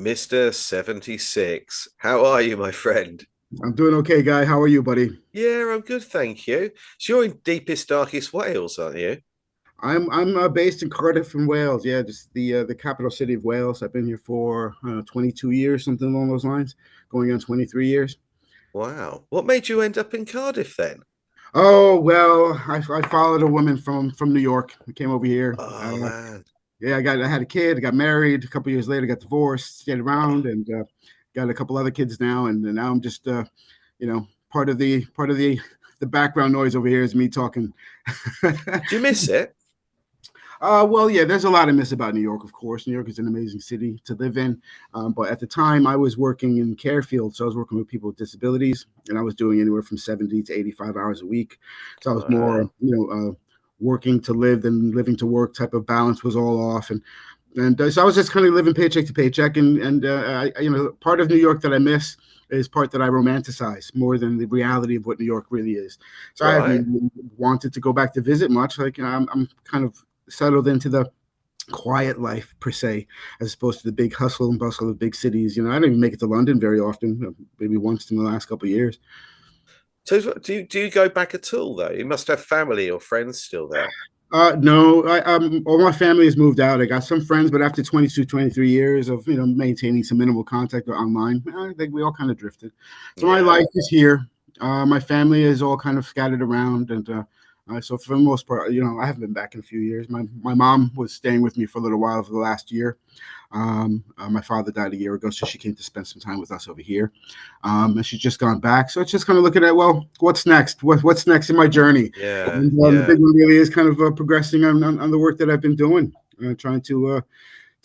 Mr. 76. How are you, my friend? I'm doing okay, Guy. How are you, buddy? Yeah, I'm good, thank you. So you're in deepest, darkest Wales, aren't you? I'm based in Cardiff in Wales. Yeah, just the capital city of Wales. I've been here for 22 years, something along those lines, going on 23 years. Wow. What made you end up in Cardiff then? Oh well, I followed a woman from New York. I came over here. Oh man. Yeah, I had a kid. I got married. A couple years later, got divorced. Stayed Oh, around and got a couple other kids now. And now I'm just part of the background noise over here is me talking. do you miss it? Well, yeah, there's a lot I miss about New York, of course. New York is an amazing city to live in. But at the time, I was working in care field. So I was working with people with disabilities, and I was doing anywhere from 70 to 85 hours a week. So I was more, Wow. working to live than living to work type of balance was all off. And so I was just kind of living paycheck to paycheck. Part of New York that I miss is part that I romanticize more than the reality of what New York really is. So I haven't Right. even wanted to go back to visit much. I'm kind of settled into the quiet life per se, as opposed to the big hustle and bustle of big cities. I don't even make it to London very often, maybe once in the last couple of years. So do you go back at all though? You must have family or friends still there. No, all my family has moved out. I got some friends, but after 22, 23 years of, maintaining some minimal contact online, I think we all kind of drifted. So my Yeah. life is here. My family is all kind of scattered around. So for the most part, I haven't been back in a few years. My mom was staying with me for a little while for the last year. My father died a year ago, so she came to spend some time with us over here. And she's just gone back. So it's just kind of looking at, well, what's next? What's next in my journey? Yeah. And the Yeah. big one really is kind of progressing on the work that I've been doing, trying to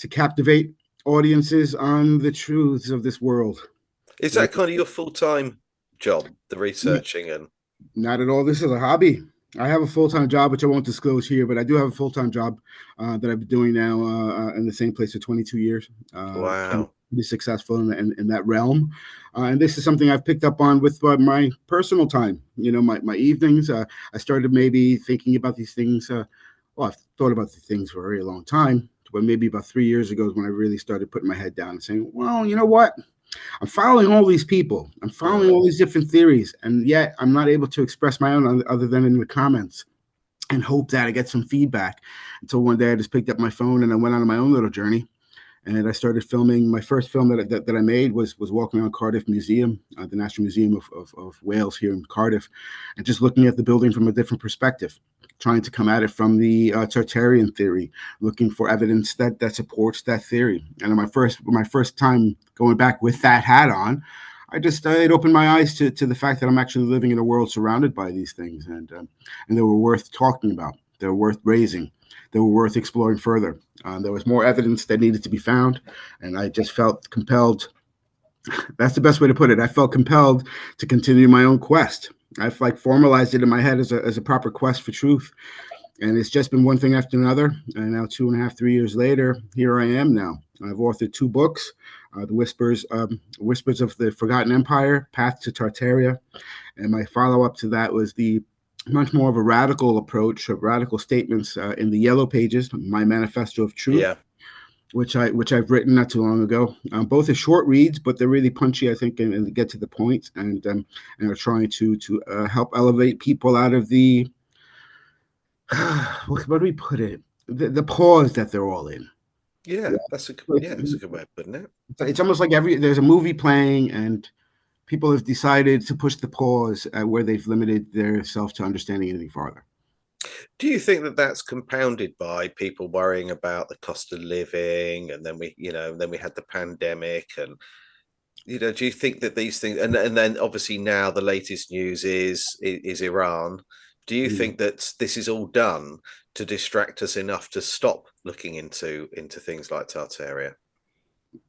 captivate audiences on the truths of this world. Is Yeah, that kind of your full-time job, the researching and not at all. This is a hobby. I have a full time job, which I won't disclose here, but I do have a full time job that I've been doing now in the same place for 22 years. I'm wow. pretty successful in that realm. And this is something I've picked up on with my personal time, my evenings. I started maybe thinking about these things. Well, I've thought about these things for a very long time, but maybe about 3 years ago is when I really started putting my head down and saying, well, you know what? I'm following all these people. I'm following Mm. all these different theories, and yet I'm not able to express my own other than in the comments and hope that I get some feedback. Until one day I just picked up my phone and I went on my own little journey. And I started filming. My first film that I made was walking around Cardiff Museum, the National Museum of Wales here in Cardiff, and just looking at the building from a different perspective, trying to come at it from the Tartarian theory, looking for evidence that supports that theory. And on my first time going back with that hat on, it opened my eyes to the fact that I'm actually living in a world surrounded by these things, and they were worth talking about. They were worth raising. They were worth exploring further. There was more evidence that needed to be found, and I just felt compelled. That's the best way to put it. I felt compelled to continue my own quest. I've like formalized it in my head as a proper quest for truth, and it's just been one thing after another. And now 2.5, 3 years later, here I am. Now I've authored two books: the Whispers of the Forgotten Empire, Path to Tartaria, and my follow up to that was the much more of a radical approach of radical statements in the Yellow Pages, my manifesto of truth, Yeah. which I've written not too long ago. Both are short reads, but they're really punchy, I think, and get to the point, and are trying to help elevate people out of the what do we put it, the pause that they're all in. Yeah. Yeah. That's a good way of putting it. It's almost like there's a movie playing and people have decided to push the pause at where they've limited their self to understanding anything farther. Do you think that that's compounded by people worrying about the cost of living, and then we had the pandemic, and do you think that these things, and then obviously now the latest news is Iran? Do you Mm. think that this is all done to distract us enough to stop looking into things like Tartaria?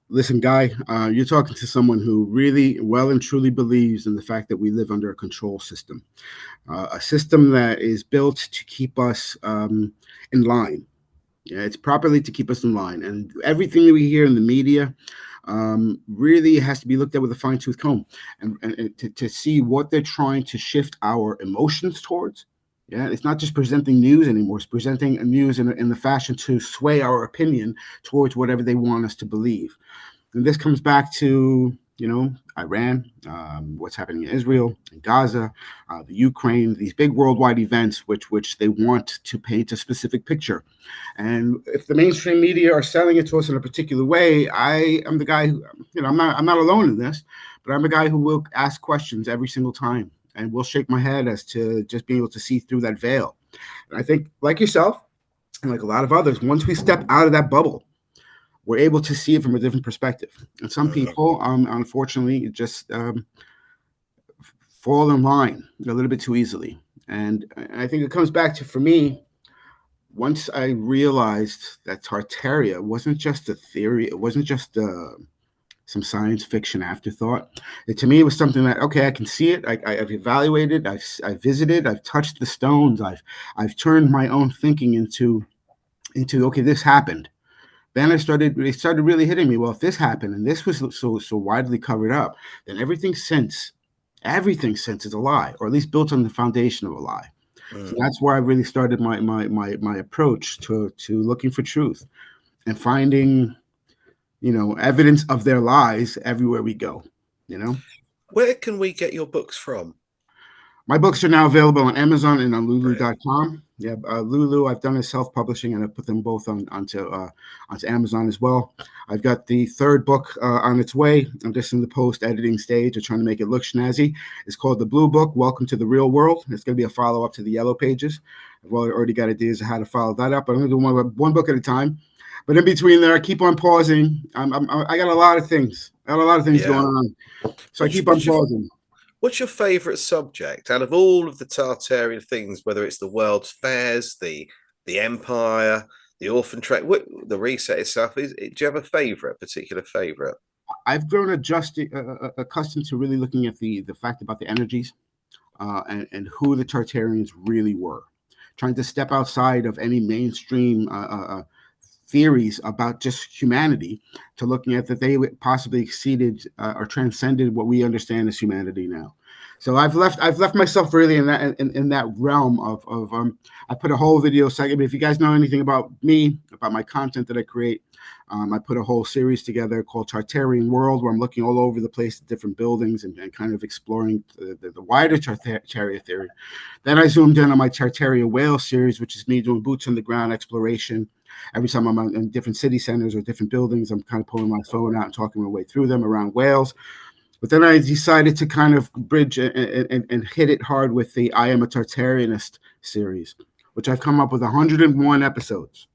Listen, Guy, you're talking to someone who really well and truly believes in the fact that we live under a control system, a system that is built to keep us in line. Yeah, it's properly to keep us in line. And everything that we hear in the media really has to be looked at with a fine tooth comb and to see what they're trying to shift our emotions towards. Yeah, it's not just presenting news anymore. It's presenting news in the fashion to sway our opinion towards whatever they want us to believe. And this comes back to, Iran, what's happening in Israel, in Gaza, the Ukraine, these big worldwide events, which they want to paint a specific picture. And if the mainstream media are selling it to us in a particular way, I am the guy who, I'm not alone in this, but I'm the guy who will ask questions every single time and will shake my head as to just being able to see through that veil. And I think, like yourself, and like a lot of others, once we step out of that bubble, we're able to see it from a different perspective. And some Mm. people, unfortunately, just fall in line a little bit too easily. And I think it comes back to, for me, once I realized that Tartaria wasn't just a theory, it wasn't just some science fiction afterthought. To me, it was something that, okay, I can see it. I've evaluated, I've visited, I've touched the stones, I've turned my own thinking into okay, this happened. Then it started really hitting me. Well, if this happened and this was so widely covered up, then everything since is a lie, or at least built on the foundation of a lie. So Mm. that's where I really started my approach to looking for truth and finding, evidence of their lies everywhere we go. You know, Where can we get your books from? My books are now available on Amazon and on Brilliant. Lulu.com. Yeah, Lulu, I've done a self-publishing and I put them both onto Amazon as well. I've got the third book on its way. I'm just in the post-editing stage of trying to make it look snazzy. It's called The Blue Book, Welcome to the Real World. It's going to be a follow-up to the Yellow Pages. I've already got ideas of how to follow that up. I'm going to do one book at a time. But in between there, I keep on pausing. I got a lot of things. I got a lot of things going Yeah. on. So I What's keep on what's your pausing. what's your favourite subject out of all of the Tartarian things? Whether it's the world's fairs, the empire, the orphan trade, the reset itself. Do you have a favourite, particular favourite? I've grown accustomed to really looking at the fact about the energies and who the Tartarians really were, trying to step outside of any mainstream theories about just humanity to looking at that they possibly exceeded or transcended what we understand as humanity now. So I've left myself really in that realm of I put a whole video segment. If you guys know anything about me, about my content that I create, I put a whole series together called Tartarian World, where I'm looking all over the place at different buildings and kind of exploring the wider Tartaria theory. Then I zoomed in on my Tartaria Whale series, which is me doing boots on the ground exploration. Every time I'm in different city centers or different buildings, I'm kind of pulling my phone out and talking my way through them around Wales. But then I decided to kind of bridge and hit it hard with the I Am a Tartarianist series, which I've come up with 101 episodes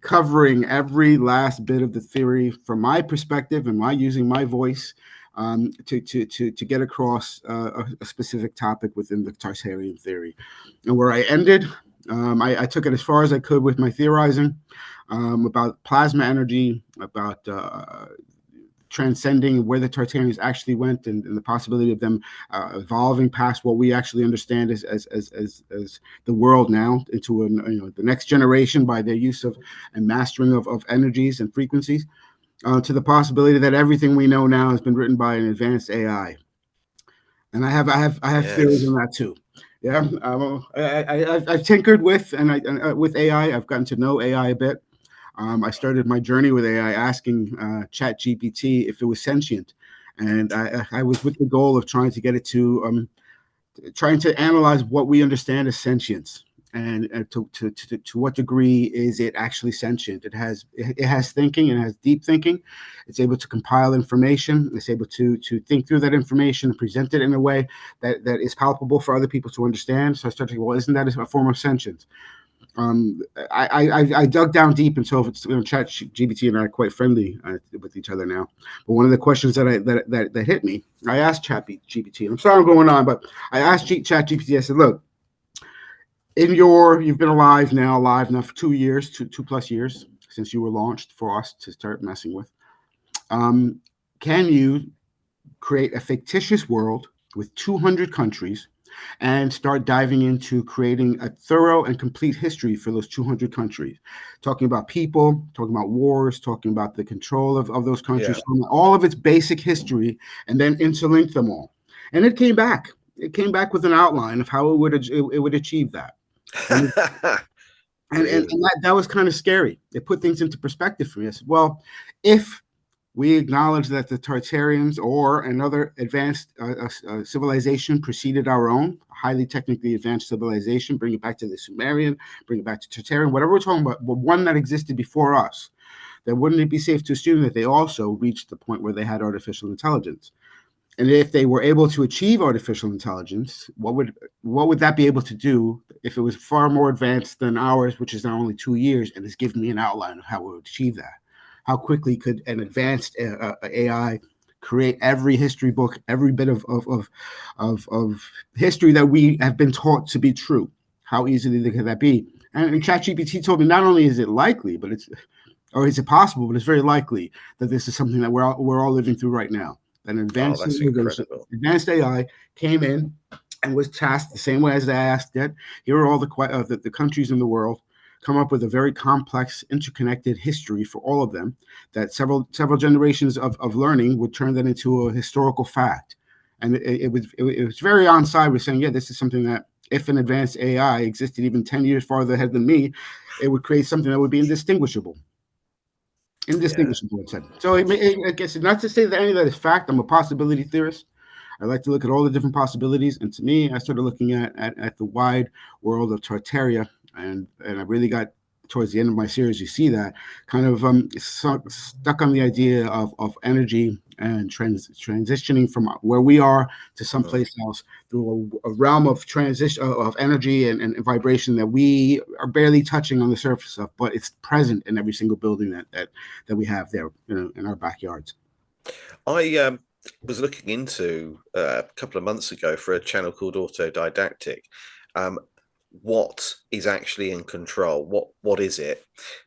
covering every last bit of the theory from my perspective and my using my voice to get across a specific topic within the Tartarian theory. And where I ended, I took it as far as I could with my theorizing about plasma energy, about transcending where the Tartarians actually went and the possibility of them evolving past what we actually understand as the world now into the next generation by their use of and mastering of energies and frequencies to the possibility that everything we know now has been written by an advanced AI. And I have theories Yes. on that too. Yeah, I've tinkered with with AI. I've gotten to know AI a bit. I started my journey with AI asking Chatgpt if it was sentient, and I was with the goal of trying to get it to trying to analyze what we understand as sentience. And to what degree is it actually sentient? It has thinking, it has deep thinking. It's able to compile information. It's able to think through that information and present it in a way that is palpable for other people to understand. So I started thinking, well, isn't that a form of sentience? um, I dug down deep into it. Chat GPT and I are quite friendly with each other now. But one of the questions that hit me, I asked Chat GPT. I'm sorry I'm going on, but I asked Chat GPT. I said, look, you've been alive now for 2 years, two plus years since you were launched for us to start messing with. Can you create a fictitious world with 200 countries and start diving into creating a thorough and complete history for those 200 countries, talking about people, talking about wars, talking about the control of those Yeah. countries, all of its basic history, and then interlink them all. And it came back. It came back with an outline of how it would achieve that. And and Brilliant. that was kind of scary. It put things into perspective for me. I said, well, if We acknowledge that the Tartarians or another advanced civilization preceded our own, highly technically advanced civilization. Bring it back to the Sumerian, bring it back to Tartarian, whatever we're talking about, but one that existed before us. Then wouldn't it be safe to assume that they also reached the point where they had artificial intelligence? And if they were able to achieve artificial intelligence, what would that be able to do if it was far more advanced than ours, which is now only 2 years, and has given me an outline of how we would achieve that? How quickly could an advanced AI create every history book, every bit of history that we have been taught to be true? How easily could that be? And ChatGPT told me not only is it likely, but it's or is it possible, but it's very likely that this is something that we're all living through right now. An Oh, advanced that's civilization, incredible. advanced AI came in and was tasked the same way as I asked it. Here are all the countries in the world. Come up with a very complex, interconnected history for all of them. That several generations of learning would turn that into a historical fact. And it was very on side with saying, yeah, this is something that if an advanced AI existed even 10 years farther ahead than me, it would create something that would be indistinguishable. Yeah. Indistinguishable, it said. So I guess not to say that any of that is fact. I'm a possibility theorist. I like to look at all the different possibilities. And to me, I started looking at the wide world of Tartaria, and I really got towards the end of my series. You see that kind of stuck on the idea of energy and transitioning from where we are to Mm. someplace else through a realm of transition of energy and vibration that we are barely touching on the surface of, but it's present in every single building that we have there, in our backyards. I was looking into a couple of months ago for a channel called Autodidactic. Um, what is actually in control? What is it?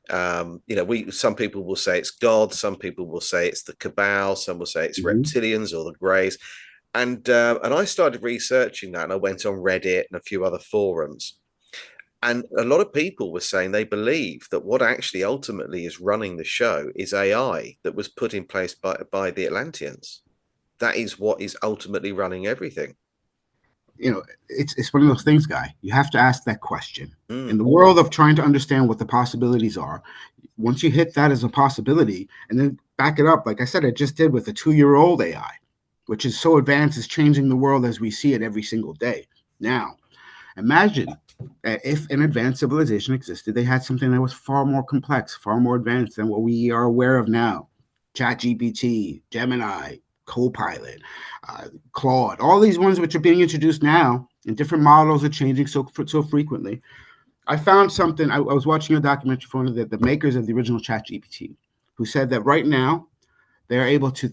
We some people will say it's God, some people will say it's the cabal, some will say it's Mhm. reptilians or the greys. And I started researching that, and I went on Reddit and a few other forums. And a lot of people were saying they believe that what actually ultimately is running the show is AI that was put in place by the Atlanteans. That is what is ultimately running everything. It's one of those things, Guy. You have to ask that question. In Mm, the world of trying to understand what the possibilities are, once you hit that as a possibility and then back it up, like I said, I just did with a 2-year-old AI, which is so advanced, is changing the world as we see it every single day. Now, imagine that if an advanced civilization existed, they had something that was far more complex, far more advanced than what we are aware of now. ChatGPT, Gemini, Copilot, Claude, all these ones which are being introduced now, and different models are changing so frequently. I found something. I was watching a documentary for one of the makers of the original ChatGPT, who said that right now they're able to.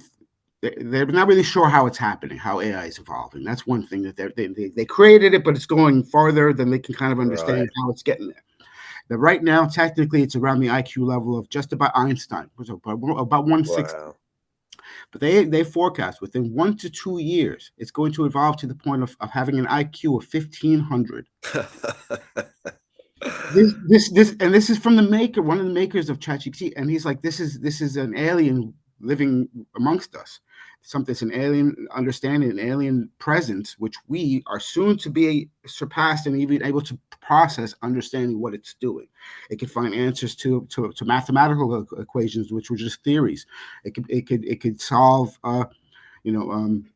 They're not really sure how it's happening, how AI is evolving. That's one thing that they created it, but it's going farther than they can kind of understand right. how it's getting there. That right now, technically, it's around the IQ level of just about Einstein, about 160. Wow. But they forecast within 1 to 2 years, it's going to evolve to the point of having an IQ of 1,500. This is from the maker, one of the makers of ChatGPT, and he's like, this is an alien living amongst us. Something, it's an alien understanding, an alien presence, which we are soon to be surpassed and even able to process, understanding what it's doing. It could find answers to mathematical equations, which were just theories. It could solve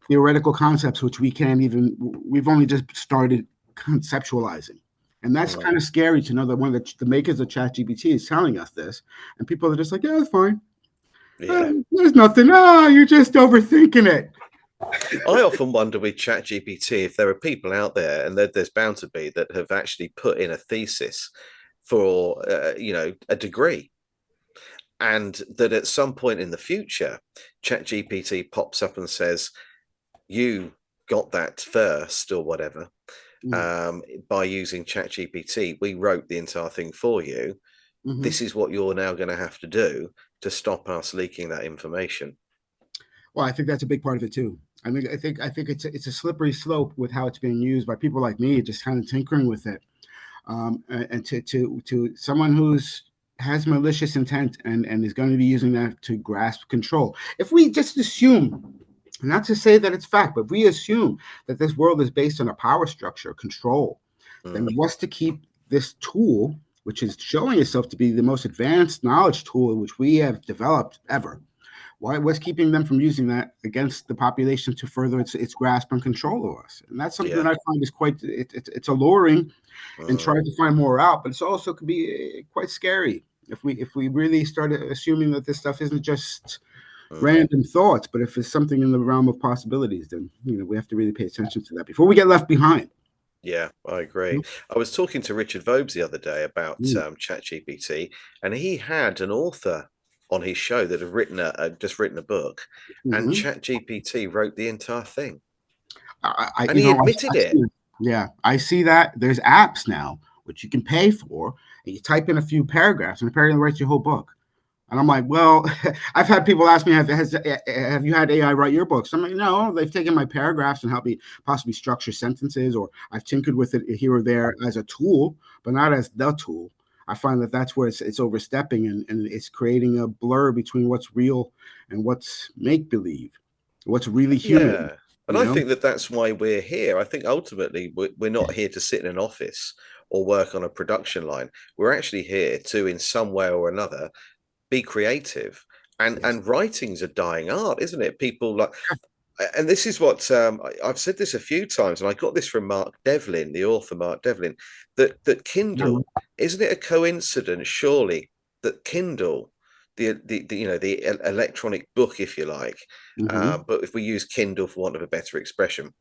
theoretical concepts which we've only just started conceptualizing. And that's kind Mm, of scary to know that one of the makers of ChatGPT is telling us this, and people are just like, "Yeah, it's fine. yeah. There's nothing. You're just overthinking it." I often wonder with ChatGPT if there are people out there, and there's bound to be, that have actually put in a thesis for a degree, and that at some point in the future, ChatGPT pops up and says, "You got that first, or whatever, by using ChatGPT. We wrote the entire thing for you. Mm-hmm. This is what you're now going to have to do to stop us leaking that information." Well, I think that's a big part of it too. I think it's a slippery slope with how it's being used by people like me, just kind of tinkering with it, and to someone who's has malicious intent and is going to be using that to grasp control. If we just assume, not to say that it's fact, but we assume that this world is based on a power structure, control, then Mm, what's to keep this tool, which is showing itself to be the most advanced knowledge tool which we have developed ever? What's keeping them from using that against the population to further its grasp and control of us? And that's something that Yeah. I find is quite it's alluring, and Mm, trying to find more out, but it's also could be quite scary if we really started assuming that this stuff isn't just mm. random thoughts, but if it's something in the realm of possibilities, then we have to really pay attention to that before we get left behind. Yeah, I agree. I was talking to Richard Vobes the other day about Mm-hmm. ChatGPT, and he had an author on his show that had just written a book, and Mm-hmm. ChatGPT wrote the entire thing, I and you he know, admitted I it. see it. Yeah, I see that. There's apps now which you can pay for, and you type in a few paragraphs, and apparently writes your whole book. And I'm like, well, I've had people ask me, have you had AI write your books? I'm like, no, they've taken my paragraphs and helped me possibly structure sentences, or I've tinkered with it here or there as a tool, but not as the tool. I find that that's where it's overstepping, and it's creating a blur between what's real and what's make believe, what's really human, Yeah. And you I know? think that that's why we're here. I think ultimately we're not here to sit in an office or work on a production line. We're actually here to, in some way or another, be creative. Yes. And writing's a dying art, isn't it? People like, and this is what I've said this a few times, and I got this from Mark Devlin, the author Mark Devlin, that Kindle, isn't it a coincidence, surely, that Kindle, the electronic book, if you like, Mm-hmm. but if we use Kindle for want of a better expression,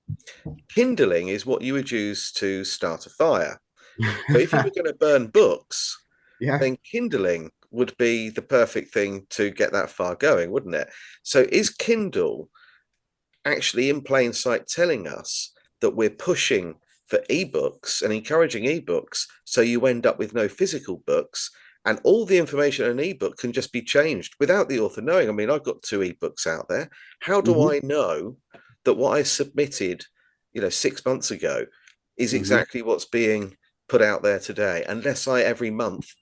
kindling is what you would use to start a fire. But if you were going to burn books, Yeah. then kindling would be the perfect thing to get that far going, wouldn't it? So is Kindle actually in plain sight telling us that we're pushing for ebooks and encouraging ebooks, so you end up with no physical books, and all the information in an ebook can just be changed without the author knowing? I mean, I've got two ebooks out there. How do Mm-hmm. I know that what I submitted, 6 months ago, is Mm-hmm. exactly what's being put out there today, unless I every month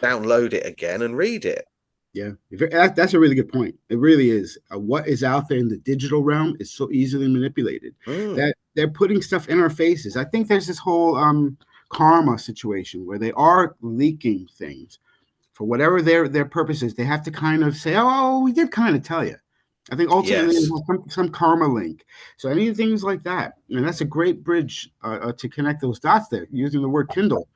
download it again and read it? Yeah, that's a really good point. It really is. What is out there in the digital realm is so easily manipulated Mm, that they're putting stuff in our faces. I think there's this whole karma situation where they are leaking things for whatever their purpose is. They have to kind of say, "Oh, we did kind of tell you." I think ultimately it yes. has some karma link. So any things like that, and that's a great bridge to connect those dots there using the word Kindle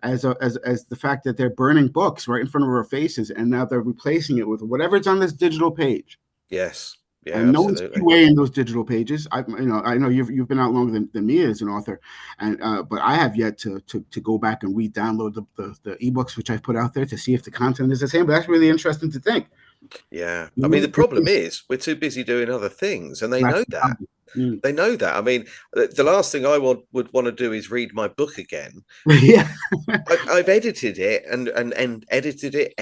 as the fact that they're burning books right in front of our faces, and now they're replacing it with whatever's on this digital page. Yes. Yeah, And no one's absolutely. QAing those digital pages. I know you've been out longer than me as an author, and but I have yet to go back and re-download the ebooks which I put out there to see if the content is the same. But that's really interesting to think. Yeah. I mean, You the problem is we're too busy doing other things, and they know, know that. mm. They know that. I mean, the last thing I would want to do is read my book again. Yeah, I've edited it and edited it.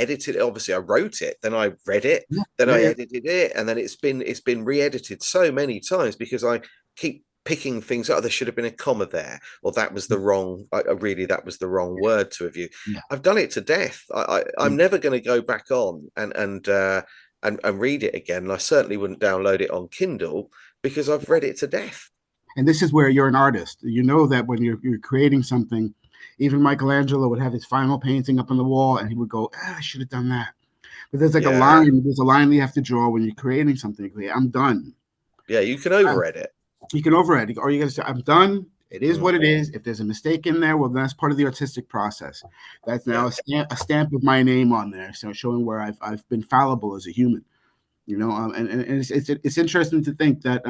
Obviously, I wrote it, then I read it, yeah, then yeah, I yeah. edited it, and then it's been re-edited so many times because I keep picking things up. There should have been a comma there, or that was the wrong. Really, that was the wrong word to have used. Yeah. I've done it to death. I'm Mm. never going to go back on and read it again. And I certainly wouldn't download it on Kindle because I've read it to death. And this is where you're an artist. You know that when you're creating something, even Michelangelo would have his final painting up on the wall, and he would go, I should have done that. But there's like a Yeah, line. There's a line that you have to draw when you're creating something. I'm done. yeah, you can overread it. You can overhead, or you got to say, I'm done. It is Mm, what it is. If there's a mistake in there, well, that's part of the artistic process. That's now yeah. a stamp of my name on there, so showing where I've been fallible as a human. And it's interesting to think that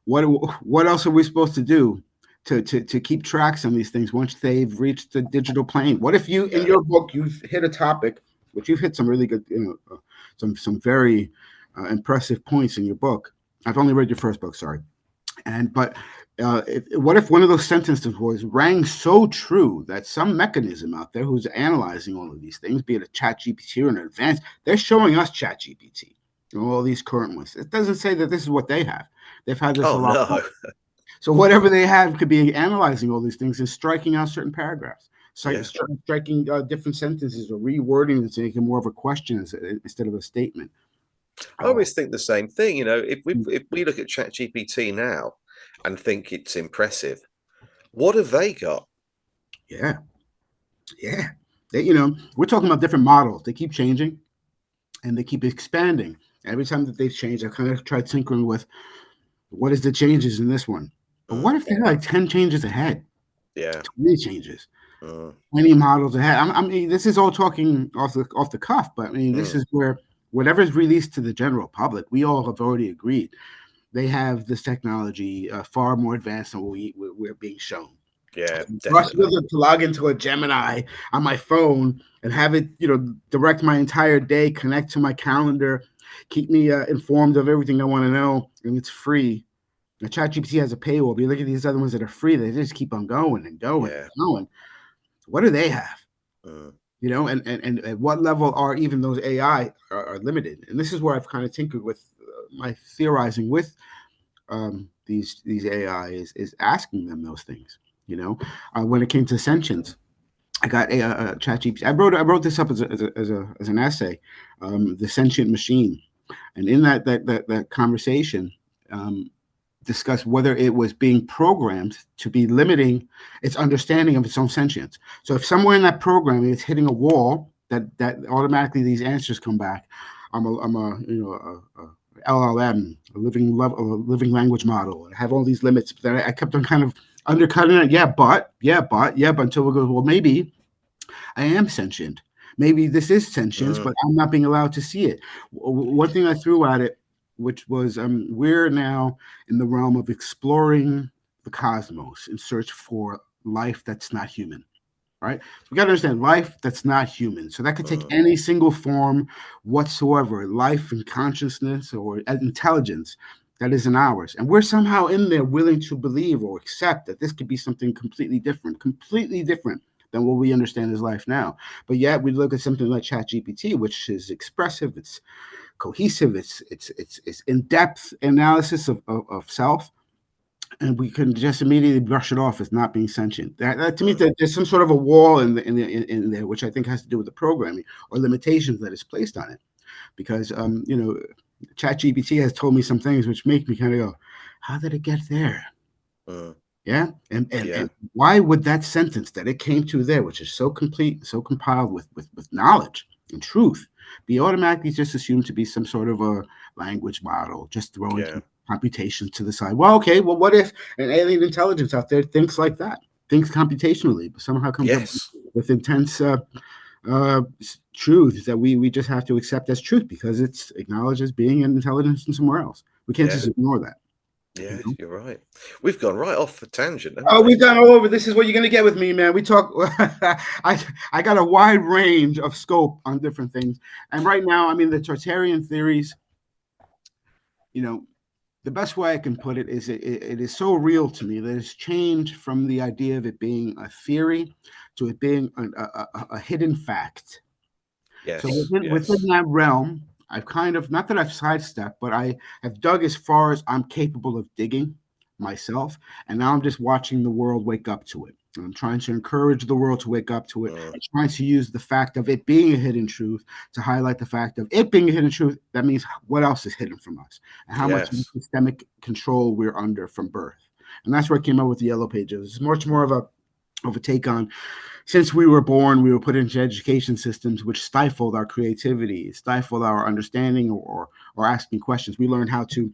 what what else are we supposed to do to keep tracks on these things once they've reached the digital plane? What if you in Yeah. your book you've hit a topic, which you've hit some really good, some very impressive points in your book. I've only read your first book, sorry, but what if one of those sentences was rang so true that some mechanism out there who's analyzing all of these things, be it a chat GPT or an advanced, they're showing us chat GPT, all these current ones. It doesn't say that this is what they have. They've had this a Oh lot more. no. So whatever they have could be analyzing all these things and striking out certain paragraphs, Yeah. striking different sentences or rewording it to make it more of a question instead of a statement. I Uh, always think the same thing. If we look at ChatGPT now and think it's impressive, what have they got? yeah, yeah. We're talking about different models. They keep changing and they keep expanding. Every time that they've changed, I kind of tried tinkering with what is the changes in this one. But what Mm, if they're like 10 changes ahead, yeah. 20 changes, Mm, 20 models ahead? I mean, this is all talking off the cuff, but I mean, this mm, is where whatever's released to the general public, we all have already agreed they have this technology far more advanced than we're being shown. yeah, For us to be definitely. able to log into a Gemini on my phone and have it, direct my entire day, connect to my calendar, keep me informed of everything I want to know, and it's free. The ChatGPT has a paywall, but you look at these other ones that are free; they just keep on going and going and Yeah. going. What do they have? Mm, And at what level are even those AI are limited? And this is where I've kind of tinkered with my theorizing with these AI is asking them those things. When it came to sentience, I got a ChatGPT. I wrote this up as an essay, the sentient machine, and in that conversation, um, discussed whether it was being programmed to be limiting its understanding of its own sentience. So if somewhere in that programming it's hitting a wall, that automatically these answers come back. I'm a LLM, a living language model. I have all these limits, but then I kept on kind of undercutting it. Yeah, but until we go, well, maybe I am sentient. Maybe this is sentience, mm, but I'm not being allowed to see it. One thing I threw at it, which was we're now in the realm of exploring the cosmos in search for life that's not human. Right? So we got to understand life that's not human. So that could take mm, any single form whatsoever, life and consciousness or intelligence that isn't ours. And we're somehow in there willing to believe or accept that this could be something completely different than what we understand as life now. But yet we look at something like ChatGPT, which is expressive, it's cohesive, it's in-depth analysis of self, and we can just immediately brush it off as not being sentient. That to me, mm. there's some sort of a wall in there, which I think has to do with the programming or limitations that is placed on it. Because ChatGPT has told me some things which make me kind of go, "How did it get there?" Mm, Yeah, and yeah. why would that sentence that it came to there, which is so complete, so compiled with knowledge and truth, be automatically just assumed to be some sort of a language model, just throwing Yeah. computations to the side? Well, okay, well, what if an alien intelligence out there thinks like that, thinks computationally, but somehow comes up Yes. with intense truths that we just have to accept as truth because it's acknowledged as being an intelligence from somewhere else. We can't Yeah. just ignore that. You Yeah. know? You're right. We've gone right off the tangent, haven't Oh, we? we've gone all over. This is what you're gonna get with me, man. We talk. I got a wide range of scope on different things, and right now, I mean, the Tartarian theories. You know, the best way I can put it is it is so real to me that it's changed from the idea of it being a theory to it being a hidden fact. So Yes. within Yes. that realm, I've kind of not that I've sidestepped, but I have dug as far as I'm capable of digging myself, and now I'm just watching the world wake up to it. And I'm trying to encourage the world to wake up to it. Mm, I'm trying to use the fact of it being a hidden truth to highlight the fact of it being a hidden truth. That means what else is hidden from us and how much yes. systemic control we're under from birth. And that's where I came up with the yellow pages. It's much more of a take on since we were born, we were put into education systems which stifled our creativity, stifled our understanding, or asking questions. We learned how to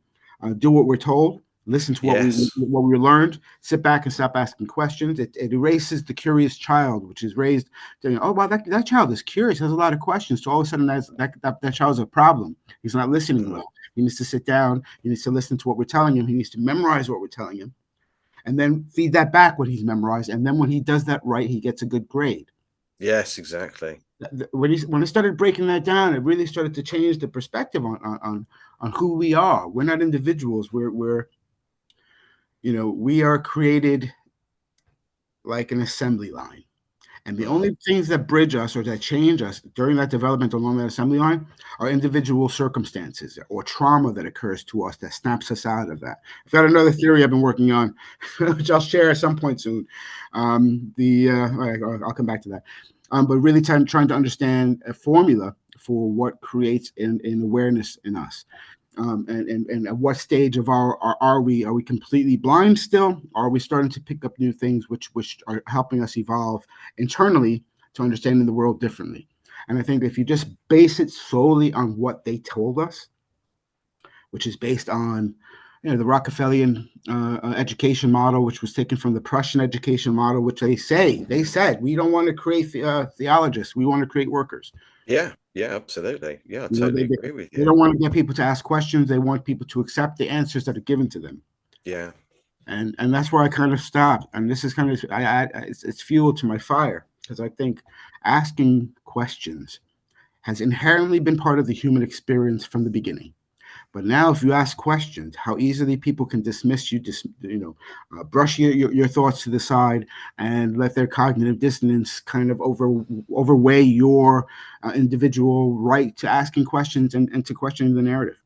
do what we're told, listen to Yes. what we learned, sit back and stop asking questions. It erases the curious child, which is raised to, oh wow, that child is curious, has a lot of questions. So all of a sudden that child's a problem. He's not listening Mm, well. He needs to sit down. He needs to listen to what we're telling him. He needs to memorize what we're telling him and then feed that back when he's memorized. And then when he does that right, he gets a good grade. yes. Exactly. When I started breaking that down, it really started to change the perspective on who we are. We're not individuals. We are created like an assembly line. And the Mm, only things that bridge us or that change us during that development along that assembly line are individual circumstances or trauma that occurs to us that snaps us out of that. I've got another theory I've been working on, which I'll share at some point soon. All right, I'll come back to that. But really trying to understand a formula for what creates in awareness in us and at what stage of are we? Are we completely blind still? Or are we starting to pick up new things which are helping us evolve internally to understanding the world differently? And I think if you just base it solely on what they told us, which is based on the Rockefellerian education model, which was taken from the Prussian education model, which they said we don't want to create theologists, we want to create workers. Yeah, yeah, absolutely. Yeah, I They, totally they, agree with they you. don't want to get people to ask questions. They want people to accept the answers that are given to them. Yeah. And that's where I kind of stopped. And this is kind of it's fuel to my fire, because I think asking questions has inherently been part of the human experience from the beginning. But now, if you ask questions, how easily people can dismiss you, brush your thoughts to the side and let their cognitive dissonance kind of overweigh your individual right to asking questions and to questioning the narrative.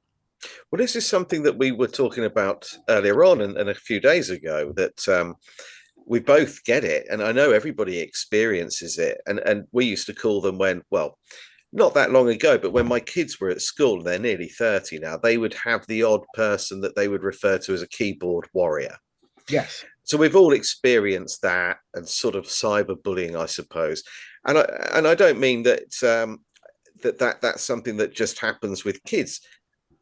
Well, this is something that we were talking about earlier on and a few days ago that we both get it. And I know everybody experiences it. And we used to call them when, well, not that long ago, but when my kids were at school, they're nearly 30 now, they would have the odd person that they would refer to as a keyboard warrior. Yes. So we've all experienced that and sort of cyberbullying, I suppose. And I don't mean that that's something that just happens with kids.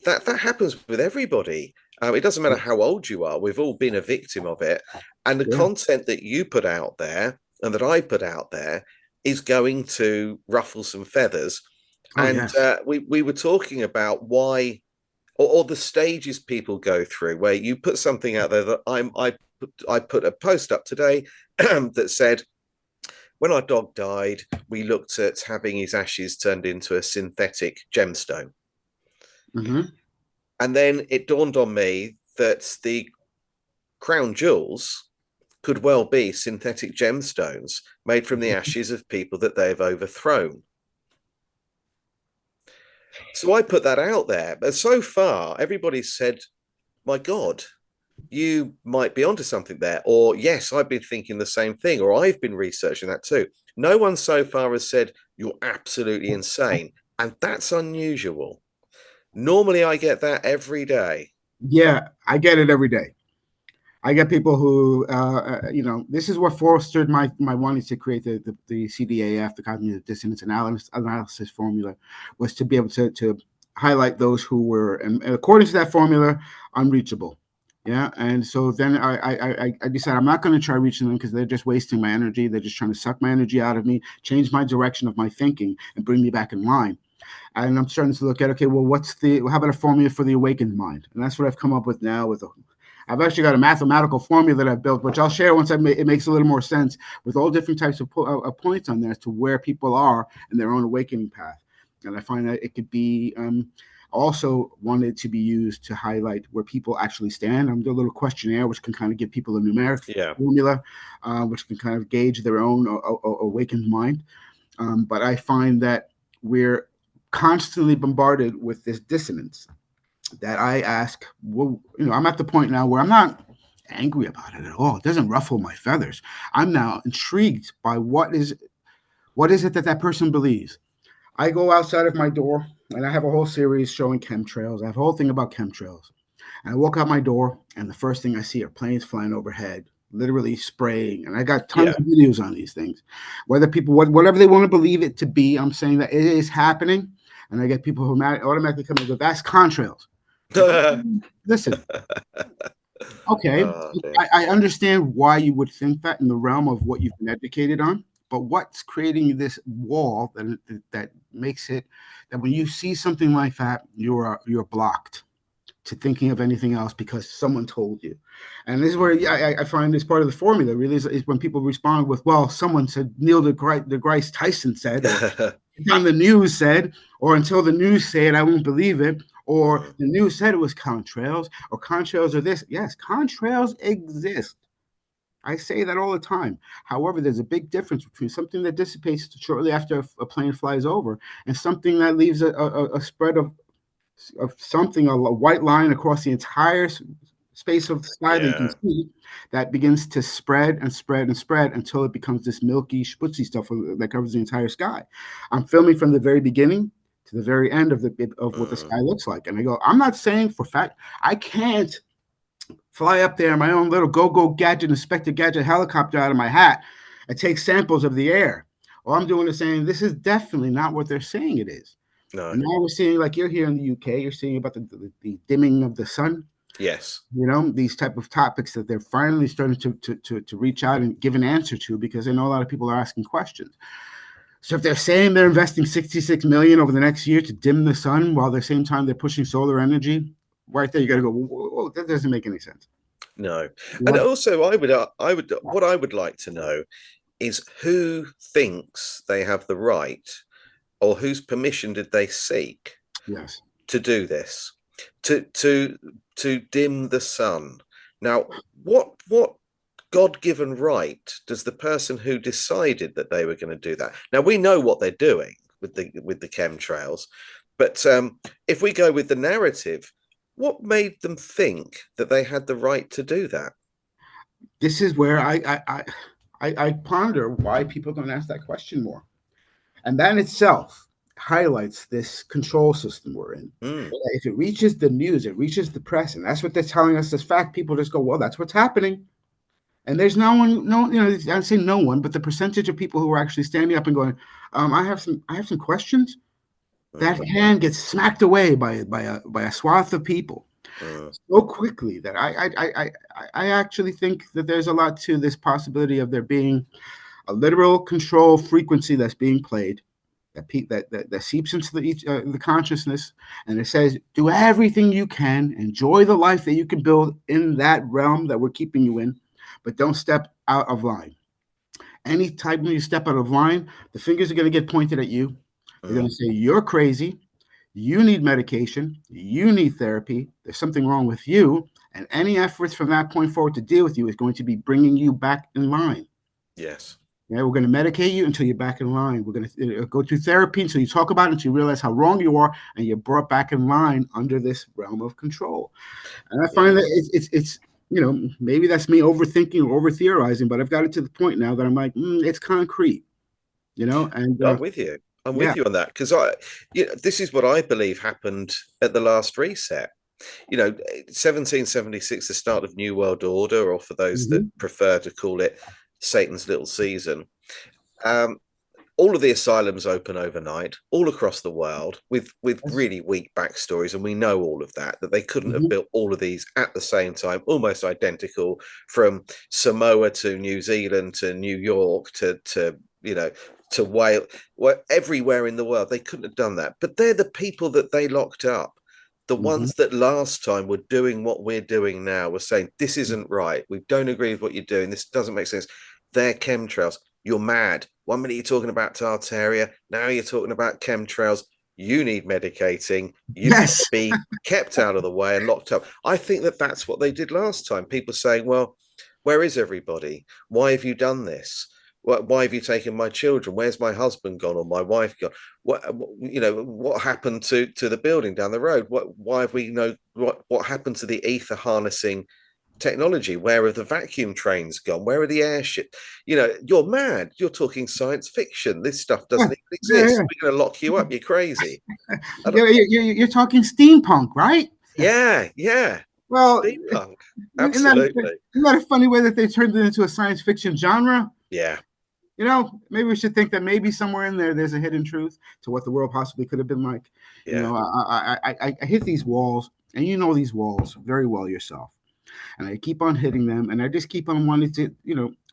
That happens with everybody. It doesn't matter how old you are. We've all been a victim of it. And the Yeah. content that you put out there and that I put out there is going to ruffle some feathers. Oh, And yes. we were talking about why, or the stages people go through, where you put something out there that I put a post up today that said, when our dog died, we looked at having his ashes turned into a synthetic gemstone. Mm-hmm. And then it dawned on me that the crown jewels could well be synthetic gemstones made from the ashes of people that they've overthrown. So I put that out there. But so far, everybody's said, my God, you might be onto something there. Or, yes, I've been thinking the same thing. Or, I've been researching that too. No one so far has said, you're absolutely insane. And that's unusual. Normally, I get that every day. Yeah, I get it every day. I get people who, this is what fostered my wanting to create the CDAF, the cognitive dissonance analysis formula, was to be able to highlight those who were, and according to that formula, unreachable. Yeah, and so then I decided I'm not going to try reaching them because they're just wasting my energy. They're just trying to suck my energy out of me, change my direction of my thinking, and bring me back in line. And I'm starting to look at, okay, well, how about a formula for the awakened mind? And that's what I've come up with now. I've actually got a mathematical formula that I've built, which I'll share once it makes a little more sense, with all different types of points on there as to where people are in their own awakening path. And I find that it could be also wanted to be used to highlight where people actually stand. I'm doing a little questionnaire, which can kind of give people a numeric Yeah. formula, which can kind of gauge their own awakened mind. But I find that we're constantly bombarded with this dissonance that I ask, well, I'm at the point now where I'm not angry about it at all. It doesn't ruffle my feathers. I'm now intrigued by what is it that person believes. I go outside of my door and I have a whole series showing chemtrails. I have a whole thing about chemtrails. And I walk out my door and the first thing I see are planes flying overhead, literally spraying. And I got tons Yeah. of videos on these things. Whether people, whatever they want to believe it to be, I'm saying that it is happening. And I get people who automatically come and go, that's contrails. Listen, okay, Oh, dear. I understand why you would think that in the realm of what you've been educated on, but what's creating this wall that makes it that when you see something like that, you're blocked to thinking of anything else because someone told you. And this is where I find this part of the formula really is when people respond with, well, someone said, Neil deGrasse Tyson said, or on the news said, or until the news say it, I won't believe it, or the news said it was contrails, or contrails are this. Yes, contrails exist. I say that all the time. However, there's a big difference between something that dissipates shortly after a plane flies over and something that leaves a spread of something, a white line across the entire space of the sky that you can Yeah. see, that begins to spread and spread and spread until it becomes this milky, schputzy stuff that covers the entire sky. I'm filming from the very beginning to the very end of what the sky looks like. And I go, I'm not saying for fact, I can't fly up there in my own little go gadget, Inspector Gadget helicopter out of my hat and take samples of the air. All I'm doing is saying this is definitely not what they're saying it is. No. And now we're seeing, like you're here in the UK, you're seeing about the dimming of the sun. Yes. These type of topics that they're finally starting to reach out and give an answer to, because I know a lot of people are asking questions. So if they're saying they're investing 66 million over the next year to dim the sun, while at the same time they're pushing solar energy, right there you got to go, whoa, whoa, that doesn't make any sense. No. And What? also, what I would like to know is who thinks they have the right, or whose permission did they seek Yes. to do this, to to to dim the sun. Now, what God-given right does the person who decided that they were going to do that? Now we know what they're doing with the chemtrails, but if we go with the narrative, what made them think that they had the right to do that? This is where I ponder why people don't ask that question more. And that in itself highlights this control system we're in. Mm, If it reaches the news, it reaches the press, and that's what they're telling us as fact, people just go, well, that's what's happening. And there's no one, no, I'd say no one, but the percentage of people who are actually standing up and going, I have some questions. That mm, hand gets smacked away by a swath of people mm, so quickly that I actually think that there's a lot to this possibility of there being a literal control frequency that's being played that seeps into the consciousness, and it says, do everything you can, enjoy the life that you can build in that realm that we're keeping you in, but don't step out of line. Any time when you step out of line, the fingers are going to get pointed at you. They're going mm. to say, you're crazy. You need medication. You need therapy. There's something wrong with you. And any efforts from that point forward to deal with you is going to be bringing you back in line. Yes. Yeah, we're going to medicate you until you're back in line. We're going to go through therapy until you talk about it, until you realize how wrong you are, and you're brought back in line under this realm of control. And I find that Yes. it's maybe that's me overthinking or over theorizing, but I've got it to the point now that I'm like, it's concrete, and I'm with you. I'm yeah. with you on that because this is what I believe happened at the last reset. 1776, the start of New World Order, or for those that Hmm. prefer to call it Satan's little season. Um, all of the asylums open overnight, all across the world, with Yes. really weak backstories, and we know all of that they couldn't have Hmm. built all of these at the same time, almost identical, from Samoa to New Zealand to New York to to Wales, everywhere in the world. They couldn't have done that, but they're the people that they locked up. The Hmm. ones that last time were doing what we're doing now, were saying this isn't right, we don't agree with what you're doing, this doesn't make sense. They're chemtrails. You're mad. 1 minute you're talking about Tartaria, now you're talking about chemtrails. You need medicating. You've got to Yes. be kept out of the way and locked up. I think that that's what they did last time. People saying, well, where is everybody? Why have you done this? Why have you taken my children? Where's my husband gone or my wife gone? What happened to the building down the road? Why have we what happened to the ether harnessing technology? Where have the vacuum trains gone? Where are the airships? You're mad. You're talking science fiction. This stuff Yeah. doesn't even Yeah, exist. yeah. We're going to lock you up. You're crazy. You're talking steampunk, right? Yeah, yeah. Well, Steampunk. isn't that, Absolutely. isn't that a funny way that they turned it into a science fiction genre? Yeah. Maybe we should think that maybe somewhere in there's a hidden truth to what the world possibly could have been like. Yeah. I hit these walls, and you know these walls very well yourself. And I keep on hitting them, and I just keep on wanting to,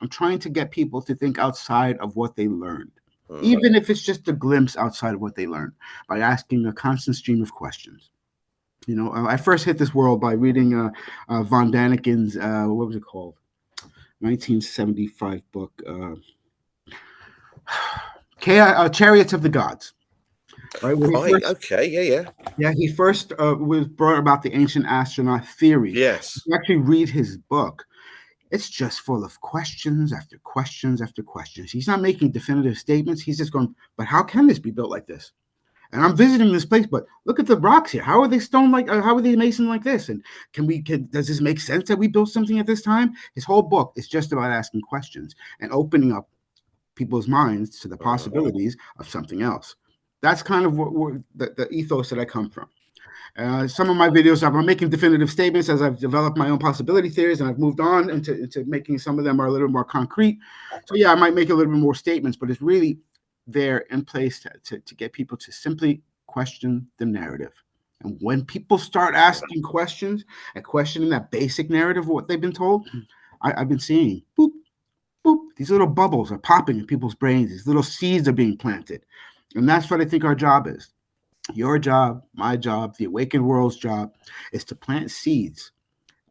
I'm trying to get people to think outside of what they learned, Mm. even if it's just a glimpse outside of what they learned, by asking a constant stream of questions. I first hit this world by reading von Daniken's, what was it called? 1975 book, Chariots of the Gods. Right, where he Right. first, Okay. Yeah. Yeah. yeah, he first was brought about the ancient astronaut theory. If Yes. you actually read his book, it's just full of questions after questions after questions. He's not making definitive statements. He's just going, but how can this be built like this? And I'm visiting this place, but look at the rocks here. How are they stone like? How are they mason like this? And does this make sense that we built something at this time? His whole book is just about asking questions and opening up people's minds to the Mm. possibilities of something else. That's kind of the ethos that I come from. Some of my videos, I'm making definitive statements as I've developed my own possibility theories, and I've moved on into making some of them are a little more concrete. So yeah, I might make a little bit more statements, but it's really there in place to get people to simply question the narrative. And when people start asking questions and questioning that basic narrative of what they've been told, I've been seeing boop, boop, these little bubbles are popping in people's brains. These little seeds are being planted. And that's what I think our job is. Your job, my job, the awakened world's job is to plant seeds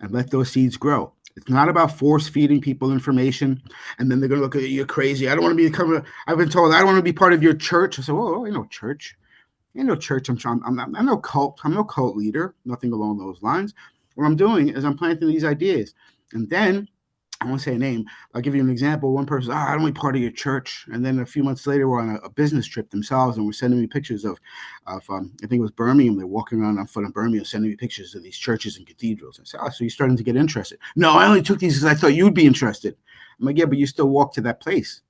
and let those seeds grow. It's not about force feeding people information and then they're going to look at you, you're crazy. I don't want to become I've been told I don't want to be part of your church. I said, oh, I know church. Ain't no church. I'm no cult. I'm no cult leader. Nothing along those lines. What I'm doing is I'm planting these ideas. And then I won't say a name. I'll give you an example. One person, I don't want to be part of your church. And then a few months later, we're on a business trip themselves, and we're sending me pictures of I think it was Birmingham. They're walking around on foot in Birmingham, sending me pictures of these churches and cathedrals. I said, oh, so you're starting to get interested? No, I only took these because I thought you'd be interested. I'm like, yeah, but you still walk to that place.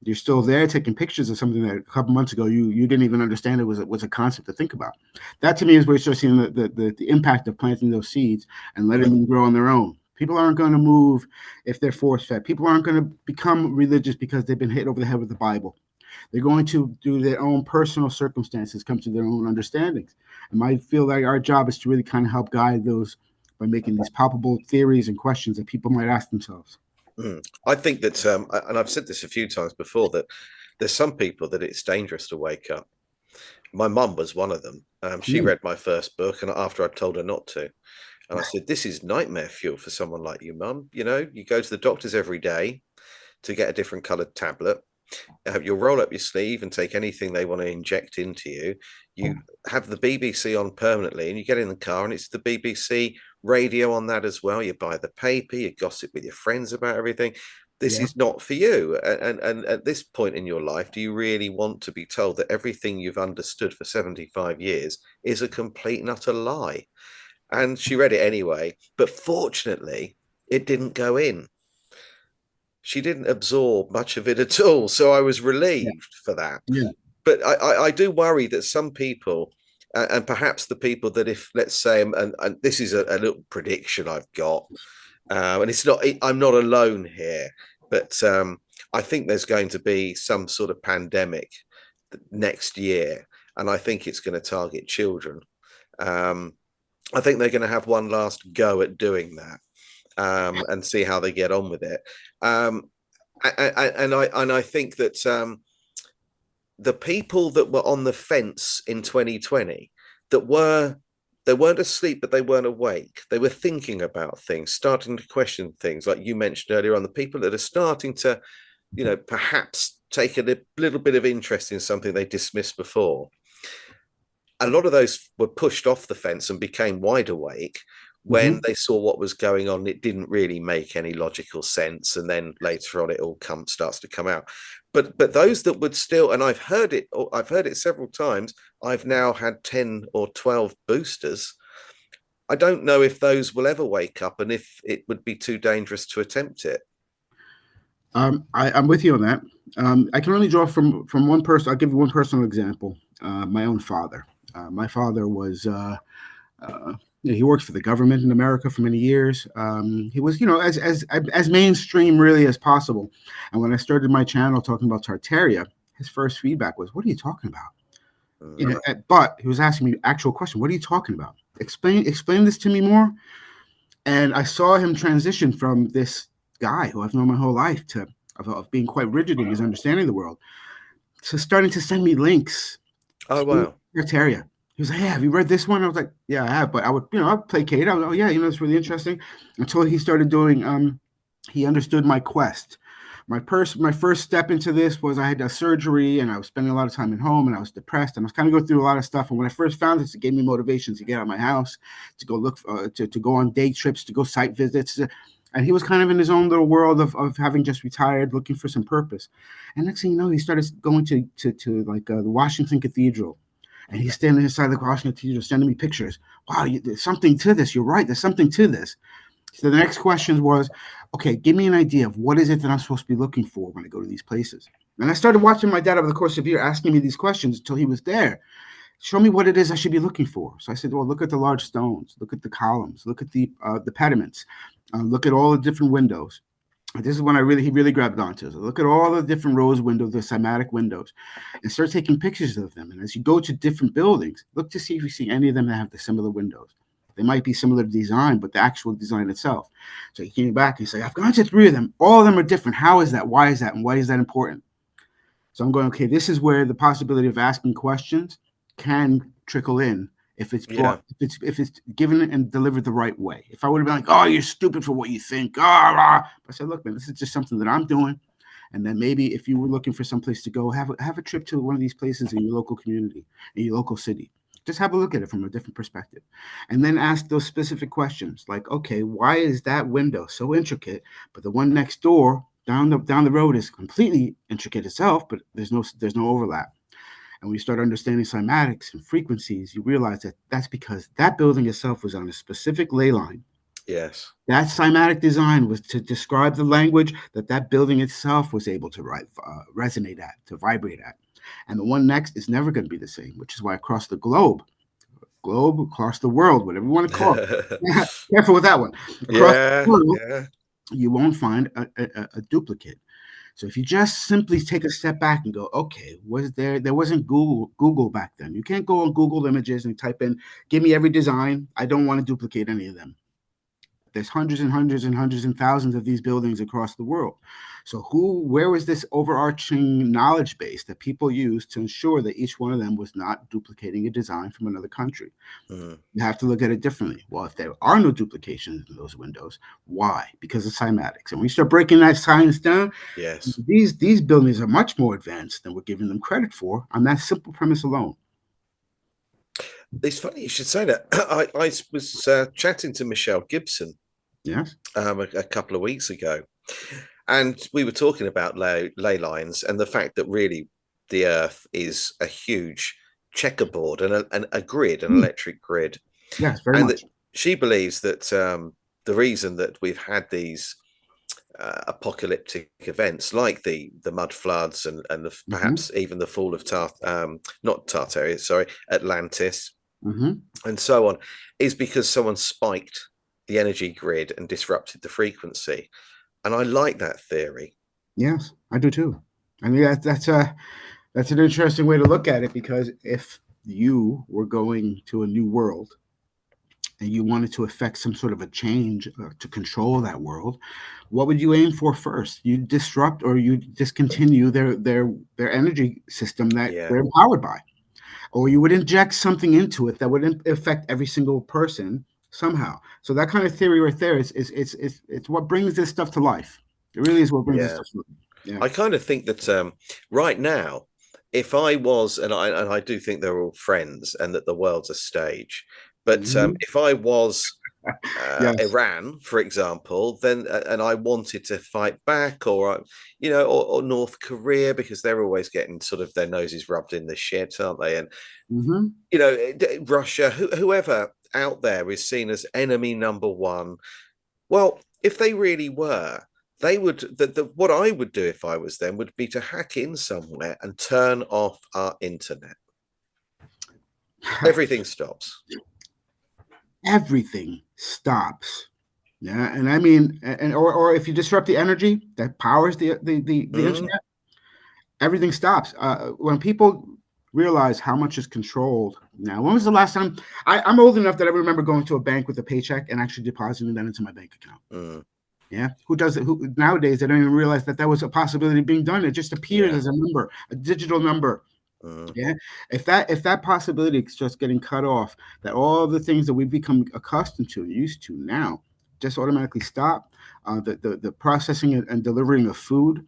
You're still there taking pictures of something that a couple months ago you didn't even understand it was a concept to think about. That to me is where you start seeing the impact of planting those seeds and letting them grow on their own. People aren't going to move if they're force fed. People aren't going to become religious because they've been hit over the head with the Bible. They're going to do their own personal circumstances, come to their own understandings. And I feel like our job is to really kind of help guide those by making these palpable theories and questions that people might ask themselves. I think that, and I've said this a few times before, that there's some people that it's dangerous to wake up. My mum was one of them. She read my first book, and after I told her not to, and I said, "This is nightmare fuel for someone like you, mum. You know, you go to the doctors every day to get a different coloured tablet. You'll roll up your sleeve and take anything they want to inject into you. You have the BBC on permanently, and you get in the car, and it's the BBC radio on that as well. You buy the paper, you gossip with your friends about everything. This is not for you. And at this point in your life, do you really want to be told that everything you've understood for 75 years is a complete and utter lie?" And she read it anyway, but fortunately, it didn't go in. She didn't absorb much of it at all. So I was relieved for that. Yeah. But I do worry that some people, and perhaps the people that, if let's say, and this is a little prediction I've got, and it's not, I'm not alone here, but I think there's going to be some sort of pandemic next year, and I think it's going to target children. I think they're going to have one last go at doing that. And see how they get on with it. And I think that the people that were on the fence in 2020, they weren't asleep, but they weren't awake. They were thinking about things, starting to question things, like you mentioned earlier on. The people that are starting to, perhaps take a little bit of interest in something they dismissed before. A lot of those were pushed off the fence and became wide awake when they saw what was going on. It didn't really make any logical sense, and then later on it all starts to come out. But those that would still, and I've heard it several times. I've now had 10 or 12 boosters. I don't know if those will ever wake up, and if it would be too dangerous to attempt it. I'm with you on that. I can only draw from one person. I'll give you one personal example. My own father. My father was he worked for the government in America for many years. He was, as mainstream really as possible. And when I started my channel talking about Tartaria, his first feedback was, "What are you talking about?" But he was asking me actual question. What are you talking about? Explain this to me more. And I saw him transition from this guy who I've known my whole life of being quite rigid in his understanding of the world to starting to send me links. Oh, wow. Tartaria. He was like, "Hey, have you read this one?" I was like, "Yeah, I have." But I would, I'd placate. I was, "Oh yeah, it's really interesting." Until he started doing, he understood my quest. My first step into this was I had a surgery and I was spending a lot of time at home and I was depressed and I was kind of going through a lot of stuff. And when I first found this, it gave me motivation to get out of my house, to go look, to go on day trips, to go site visits. And he was kind of in his own little world of having just retired, looking for some purpose. And next thing you know, he started going to like the Washington Cathedral. And he's standing inside the Washington Cathedral, sending me pictures. Wow, there's something to this. You're right. There's something to this. So the next question was, okay, give me an idea of what is it that I'm supposed to be looking for when I go to these places. And I started watching my dad over the course of a year, asking me these questions until he was there. Show me what it is I should be looking for. So I said, well, look at the large stones, look at the columns, look at the pediments, look at all the different windows. This is when he really grabbed onto. So look at all the different rose windows, the cymatic windows, and start taking pictures of them. And as you go to different buildings, look to see if you see any of them that have the similar windows. They might be similar design, but the actual design itself. So he came back and he said, I've gone to three of them. All of them are different. How is that? Why is that? And why is that important? So I'm going, okay, this is where the possibility of asking questions can trickle in if it's brought, Yeah. if it's given and delivered the right way. If I would have been like, oh, you're stupid for what you think. Ah, ah. I said, look, man, this is just something that I'm doing. And then maybe if you were looking for some place to go, have a trip to one of these places in your local community, in your local city. Just have a look at it from a different perspective. And then ask those specific questions like, okay, why is that window so intricate, but the one next door down the road is completely intricate itself, but there's no overlap. And when you start understanding cymatics and frequencies, you realize that that's because that building itself was on a specific ley line. Yes. That cymatic design was to describe the language that that building itself was able to resonate at, to vibrate at. And the one next is never going to be the same, which is why across the globe, across the world, whatever you want to call it, careful with that one, across the Yeah. world, Yeah. you won't find a duplicate. So if you just simply take a step back and go, okay, there wasn't Google back then. You can't go on Google Images and type in, give me every design. I don't want to duplicate any of them. There's hundreds and hundreds and hundreds and thousands of these buildings across the world. So where was this overarching knowledge base that people used to ensure that each one of them was not duplicating a design from another country? Mm. You have to look at it differently. Well, if there are no duplications in those windows, why? Because of cymatics. And when you start breaking that science down, Yes. these buildings are much more advanced than we're giving them credit for on that simple premise alone. It's funny you should say that. I was chatting to Michelle Gibson Yes. a couple of weeks ago, and we were talking about ley lines and the fact that really the Earth is a huge checkerboard and a grid, an Mm. electric grid, Yes, very and that much. she believes that the reason that we've had these apocalyptic events like the mud floods and Mm-hmm. perhaps even the fall of not Tartaria, sorry, Atlantis Mm-hmm. and so on, is because someone spiked the energy grid and disrupted the frequency. And I like that theory. Yes, I do too. I mean, that's an interesting way to look at it because if you were going to a new world and you wanted to affect some sort of a change to control that world, what would you aim for first? You disrupt or you discontinue their energy system that Yeah, they're empowered by, or you would inject something into it that would affect every single person somehow. So that kind of theory right there it's what brings this stuff to life. It really is what brings this yeah. stuff to life. Yeah. I kind of think that right now, if I was, and I do think they're all friends, and that the world's a stage, but Mhm. if I was Yes. Iran, for example, then and I wanted to fight back, or or North Korea, because they're always getting sort of their noses rubbed in the shit, aren't they? And Hmm. Russia, whoever out there is seen as enemy number one. Well, if they really were, they would. What I would do if I was them would be to hack in somewhere and turn off our internet. Everything stops. Everything stops. Yeah, and I mean, and or if you disrupt the energy that powers the Mm, internet, everything stops. When people realize how much is controlled now, when was the last time? I'm old enough that I remember going to a bank with a paycheck and actually depositing that into my bank account. mm, Yeah, who does it? Who nowadays they don't even realize that that was a possibility being done. It just appears yeah. as a number, a digital number. Mm, Yeah, if that possibility is just getting cut off, that all the things that we've become accustomed to, used to now, just automatically stop. The processing and delivering of food,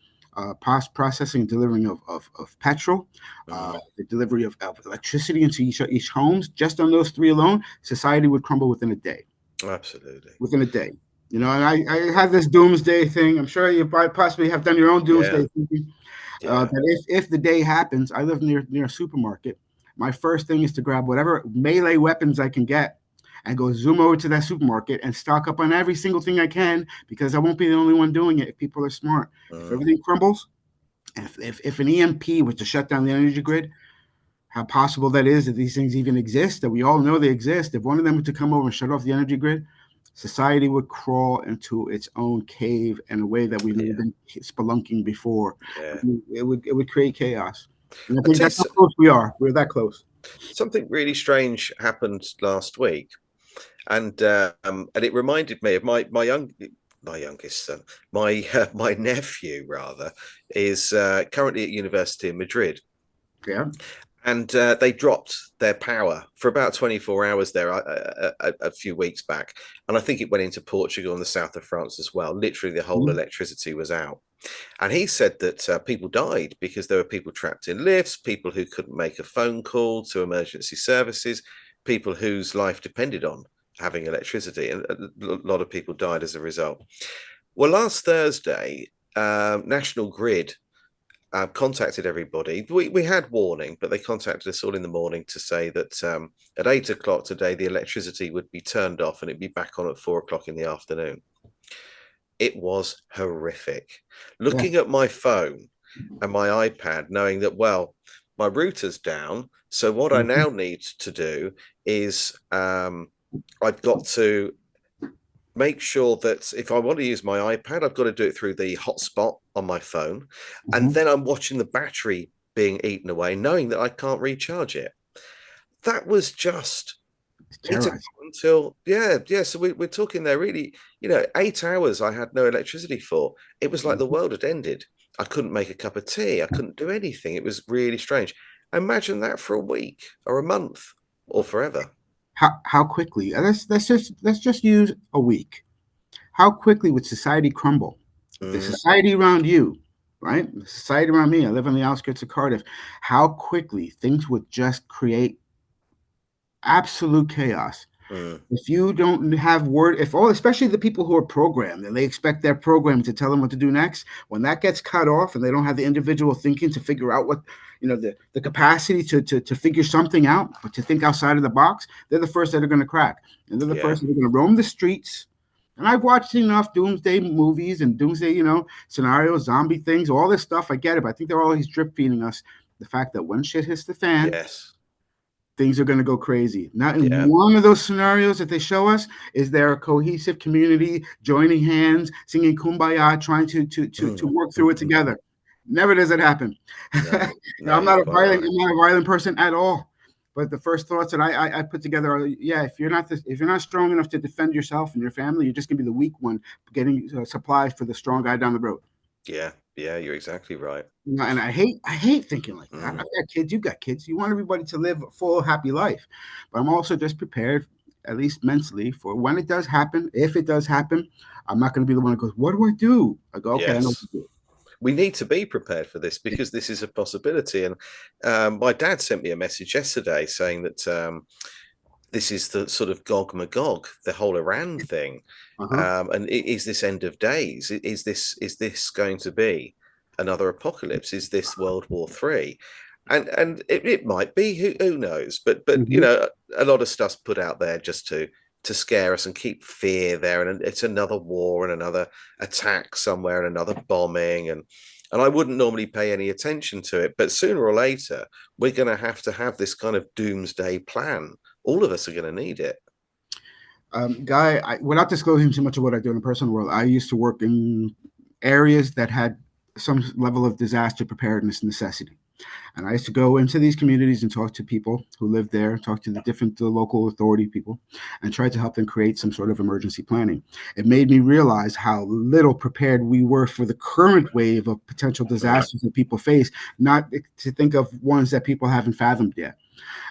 processing and delivering of petrol, mm, the delivery of electricity into each homes. Just on those three alone, society would crumble within a day. absolutely. Within a day. And I have this doomsday thing. I'm sure you possibly have done your own Yeah, doomsday thinking. yeah. That if the day happens, I live near a supermarket. My first thing is to grab whatever melee weapons I can get and go zoom over to that supermarket and stock up on every single thing I can because I won't be the only one doing it if people are smart. If Mm, everything crumbles, if an EMP was to shut down the energy grid, how possible that is that these things even exist, that we all know they exist. If one of them were to come over and shut off the energy grid, society would crawl into its own cave in a way that we've never Yeah, been spelunking before. yeah. It would create chaos. And I I'll think tell you that's how close we are. We're that close. something really strange happened last week, and it reminded me of my youngest son, my nephew rather, is currently at university in Madrid, Yeah. and they dropped their power for about 24 hours there a few weeks back, and I think it went into Portugal and the south of France as well. Literally, the whole Mhm. electricity was out. And he said that people died because there were people trapped in lifts, people who couldn't make a phone call to emergency services, people whose life depended on having electricity. And a lot of people died as a result. Well, last Thursday, National Grid contacted everybody. We had warning, but they contacted us all in the morning to say that at 8 o'clock today, the electricity would be turned off and it'd be back on at 4 o'clock in the afternoon. It was horrific. Yeah. Looking at my phone and my iPad, knowing that, well, my router's down. So what I Mhm. now need to do is I've got to make sure that if I want to use my iPad, I've got to do it through the hotspot on my phone. And Mhm. then I'm watching the battery being eaten away, knowing that I can't recharge it. That was just It's 8 o'clock terrorizing. until, yeah. So we're talking there really, 8 hours I had no electricity for. It was like the Mhm. world had ended. I couldn't make a cup of tea. I couldn't do anything. It was really strange. Imagine that for a week or a month or forever. How quickly? Let's just use a week. How quickly would society crumble? The Mm, society around you, right? The society around me. I live on the outskirts of Cardiff. How quickly things would just create absolute chaos. mm, If you don't have word, if all, especially the people who are programmed and they expect their program to tell them what to do next, when that gets cut off and they don't have the individual thinking to figure out what, the capacity to figure something out, but to think outside of the box, they're the first that are going to crack. And they're the yeah, first that are going to roam the streets. And I've watched enough doomsday movies and doomsday, scenarios, zombie things, all this stuff. I get it, but I think they're always drip feeding us the fact that when shit hits the fan, yes, things are going to go crazy. Not in yeah, one of those scenarios that they show us is there a cohesive community joining hands, singing "Kumbaya," trying to mm, work through it mm. together. Never does it happen. No, no, I'm you're not a quite violent, right. I'm not a violent person at all. But the first thoughts that I put together are, yeah, if you're not strong enough to defend yourself and your family, you're just gonna be the weak one getting supplies for the strong guy down the road. Yeah, yeah, you're exactly right. And I hate thinking like that. I've Mm, got kids, you've got kids. You want everybody to live a full, happy life. But I'm also just prepared, at least mentally, for when it does happen. If it does happen, I'm not going to be the one that goes, "What do I do?" I go, "Okay, I know what yes. to do." We need to be prepared for this because this is a possibility. And my dad sent me a message yesterday saying that this is the sort of Gog Magog, the whole Iran thing. Uh huh. And is this end of days? Is this going to be another apocalypse? Is this World War III? And it might be. Who knows? But Hmm. a lot of stuff's put out there just to scare us and keep fear there. And it's another war and another attack somewhere and another bombing and I wouldn't normally pay any attention to it, but sooner or later we're going to have this kind of doomsday plan. All of us are going to need it. Guy, without disclosing too much of what I do in the personal world, I used to work in areas that had some level of disaster preparedness necessity. And I used to go into these communities and talk to people who live there, talk to the different local authority people, and try to help them create some sort of emergency planning. It made me realize how little prepared we were for the current wave of potential Mm, disasters that people face, not to think of ones that people haven't fathomed yet.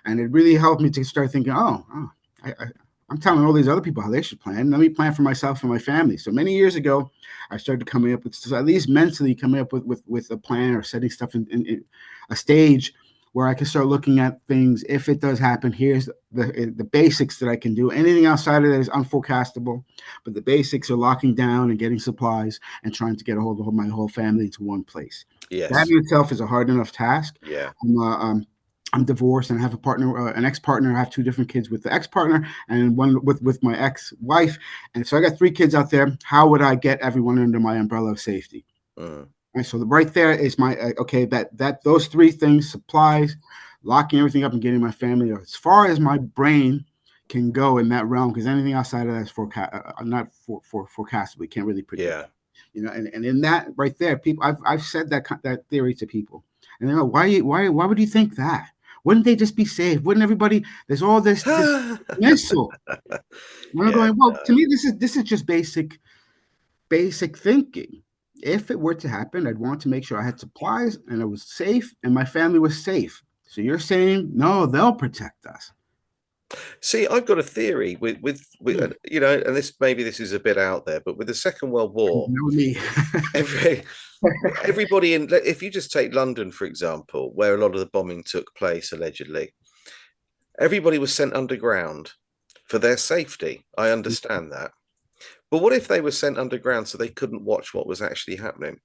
And it really helped me to start thinking, I'm telling all these other people how they should plan. Let me plan for myself and my family. So many years ago, I started coming up with, at least mentally, coming up with a plan or setting stuff in a stage where I can start looking at things. If it does happen, here's the basics that I can do. Anything outside of that is unforecastable, but the basics are locking down and getting supplies and trying to get a hold of my whole family into one place. That yes. in itself is a hard enough task. Yeah. I'm divorced and I have a partner, an ex-partner. I have two different kids with the ex-partner and one with my ex-wife. And so I got three kids out there. How would I get everyone under my umbrella of safety? Mm, Right. So right there is my okay. That those three things: supplies, locking everything up, and getting my family as far as my brain can go in that realm, because anything outside of that is not forecastable. We can't really predict. Yeah. And in that right there, people, I've said that theory to people, and they're like, why would you think that? Wouldn't they just be safe? Wouldn't everybody? There's all this missile. And I'm Yeah. going, well, to me, this is just basic thinking. If it were to happen, I'd want to make sure I had supplies and I was safe and my family was safe. So you're saying no, they'll protect us. See, I've got a theory with Hmm. and this is a bit out there, but with the Second World War, You know me. every everybody in, if you just take London, for example, where a lot of the bombing took place allegedly, everybody was sent underground for their safety. I understand that. But what if they were sent underground so they couldn't watch what was actually happening?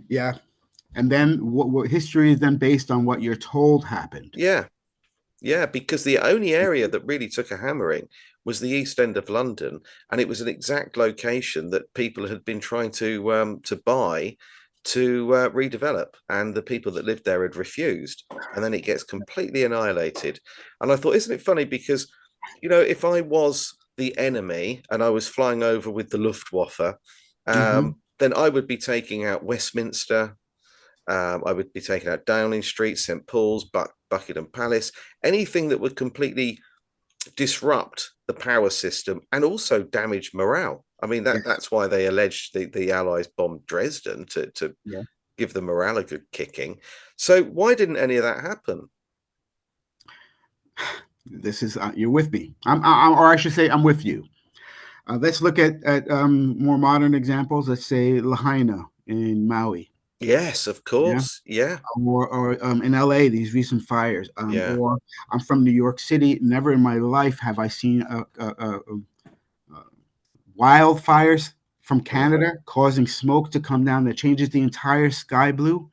Yeah. And then what history is then based on what you're told happened. Yeah. Yeah, because the only area that really took a hammering was the East End of London, and it was an exact location that people had been trying to buy to redevelop, and the people that lived there had refused, and then it gets completely annihilated. And I thought, isn't it funny? Because if I was the enemy and I was flying over with the Luftwaffe, Mm-hmm. then I would be taking out Westminster. I would be taking out Downing Street, St Paul's, Buckingham Palace, anything that would completely disrupt the power system and also damage morale. I mean, Yes. that's why they alleged the Allies bombed Dresden to Yeah. give the morale a good kicking. So why didn't any of that happen? This is you're with me. Or I should say, I'm with you. Let's look at more modern examples. Let's say Lahaina in Maui. Yes, of Yeah. course. Yeah, Or in LA, these recent fires. yeah. Or I'm from New York City. Never in my life have I seen wildfires from Mm, Canada causing smoke to come down that changes the entire sky blue.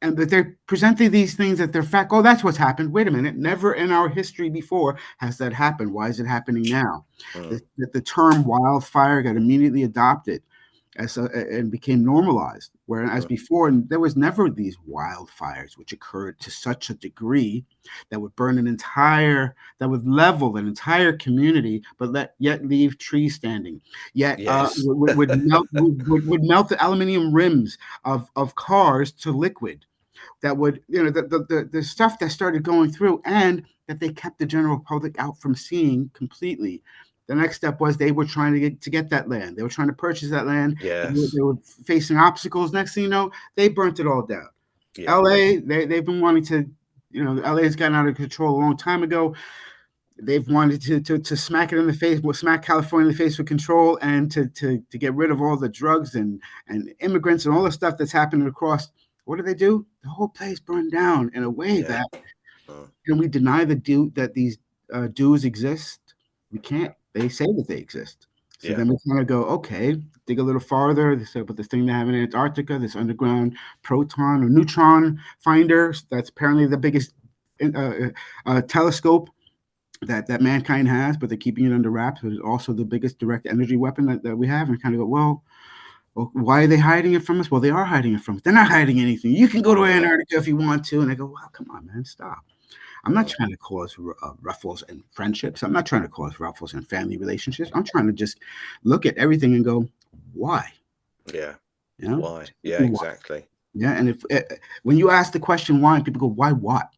And that they're presenting these things that they're fact. Oh, that's what's happened. Wait a minute. Never in our history before has that happened. Why is it happening now? mm, The term wildfire got immediately adopted and became normalized. Whereas mm. before, there was never these wildfires, which occurred to such a degree that would that would level an entire community, but yet leave trees standing. Yet Yes. would melt the aluminum rims of cars to liquid. That would, the stuff that started going through, and that they kept the general public out from seeing completely. The next step was they were trying to get that land. They were trying to purchase that land. Yes. They were facing obstacles. Next thing you know, they burnt it all down. Yeah. LA, they've been wanting to, LA has gotten out of control a long time ago. They've wanted to smack it in the face, smack California in the face for control, and to get rid of all the drugs and immigrants and all the stuff that's happening across. What do they do? The whole place burned down in a way Yeah. that, Mm, can we deny that these dues exist? We can't. They say that they exist. So yeah. then we kind of go, okay, dig a little farther. They say about this thing they have in Antarctica, this underground proton or neutron finder. That's apparently the biggest telescope that mankind has, but they're keeping it under wraps. But it's also the biggest direct energy weapon that we have. And kind of go, well, why are they hiding it from us? Well, they are hiding it from us. They're not hiding anything. You can go to Mm, Antarctica if you want to. And I go, well, come on, man, stop. I'm not mm. trying to cause ruffles in friendships. I'm not trying to cause ruffles in family relationships. I'm trying to just look at everything and go, why? Yeah. You know, Why? Yeah, why? exactly. Yeah. And if when you ask the question why, people go, why what?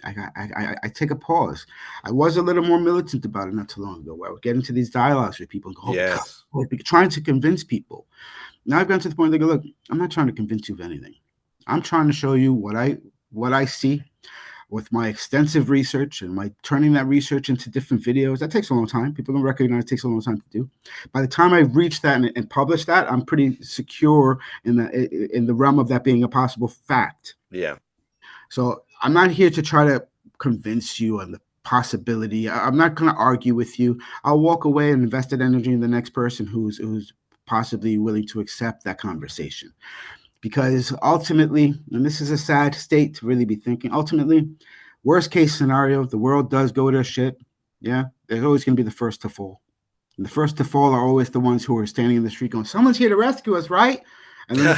I take a pause. I was a little more militant about it not too long ago, where I would get into these dialogues with people and go, oh, Yes. trying to convince people. Now I've gotten to the point they go, look, I'm not trying to convince you of anything. I'm trying to show you what I see with my extensive research and my turning that research into different videos. That takes a long time. People don't recognize it takes a long time to do. By the time I reach that and publish that, I'm pretty secure in the realm of that being a possible fact. Yeah. So I'm not here to try to convince you on the possibility. I'm not going to argue with you. I'll walk away and invest that energy in the next person who's possibly willing to accept that conversation. Because ultimately, and this is a sad state to really be thinking, ultimately, worst case scenario, the world does go to shit. Yeah, there's always going to be the first to fall. And the first to fall are always the ones who are standing in the street going, someone's here to rescue us, right? And then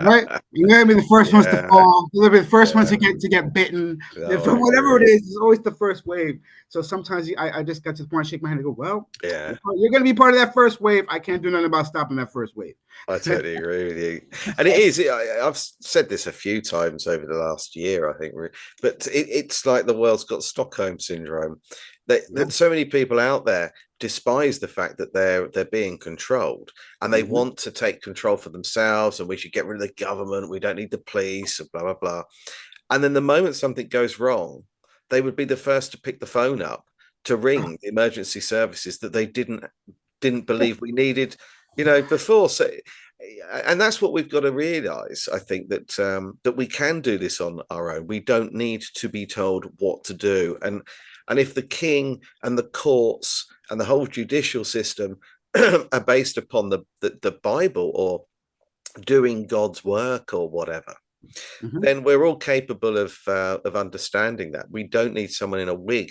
right? And they'll be the first ones to Yeah, fall. They'll be the first ones yeah. to get bitten. Oh, I Whatever it agree. is, it's always the first wave. So sometimes I just got to the point, I shake my hand and go, well, Yeah, you're going to be part of that first wave. I can't do nothing about stopping that first wave. I totally agree with you. And it is, I've said this a few times over the last year, I think, but it's like the world's got Stockholm syndrome. Yeah. That so many people out there despise the fact that they're being controlled, and they Mm-hmm. want to take control for themselves, and we should get rid of the government. We don't need the police, and blah blah blah. And then the moment something goes wrong, they would be the first to pick the phone up to ring the emergency services that they didn't believe we needed, before. So, and that's what we've got to realize. I think that we can do this on our own. We don't need to be told what to do. And if the king and the courts and the whole judicial system are based upon the Bible or doing God's work or whatever, Mm-hmm. then we're all capable of understanding that. We don't need someone in a wig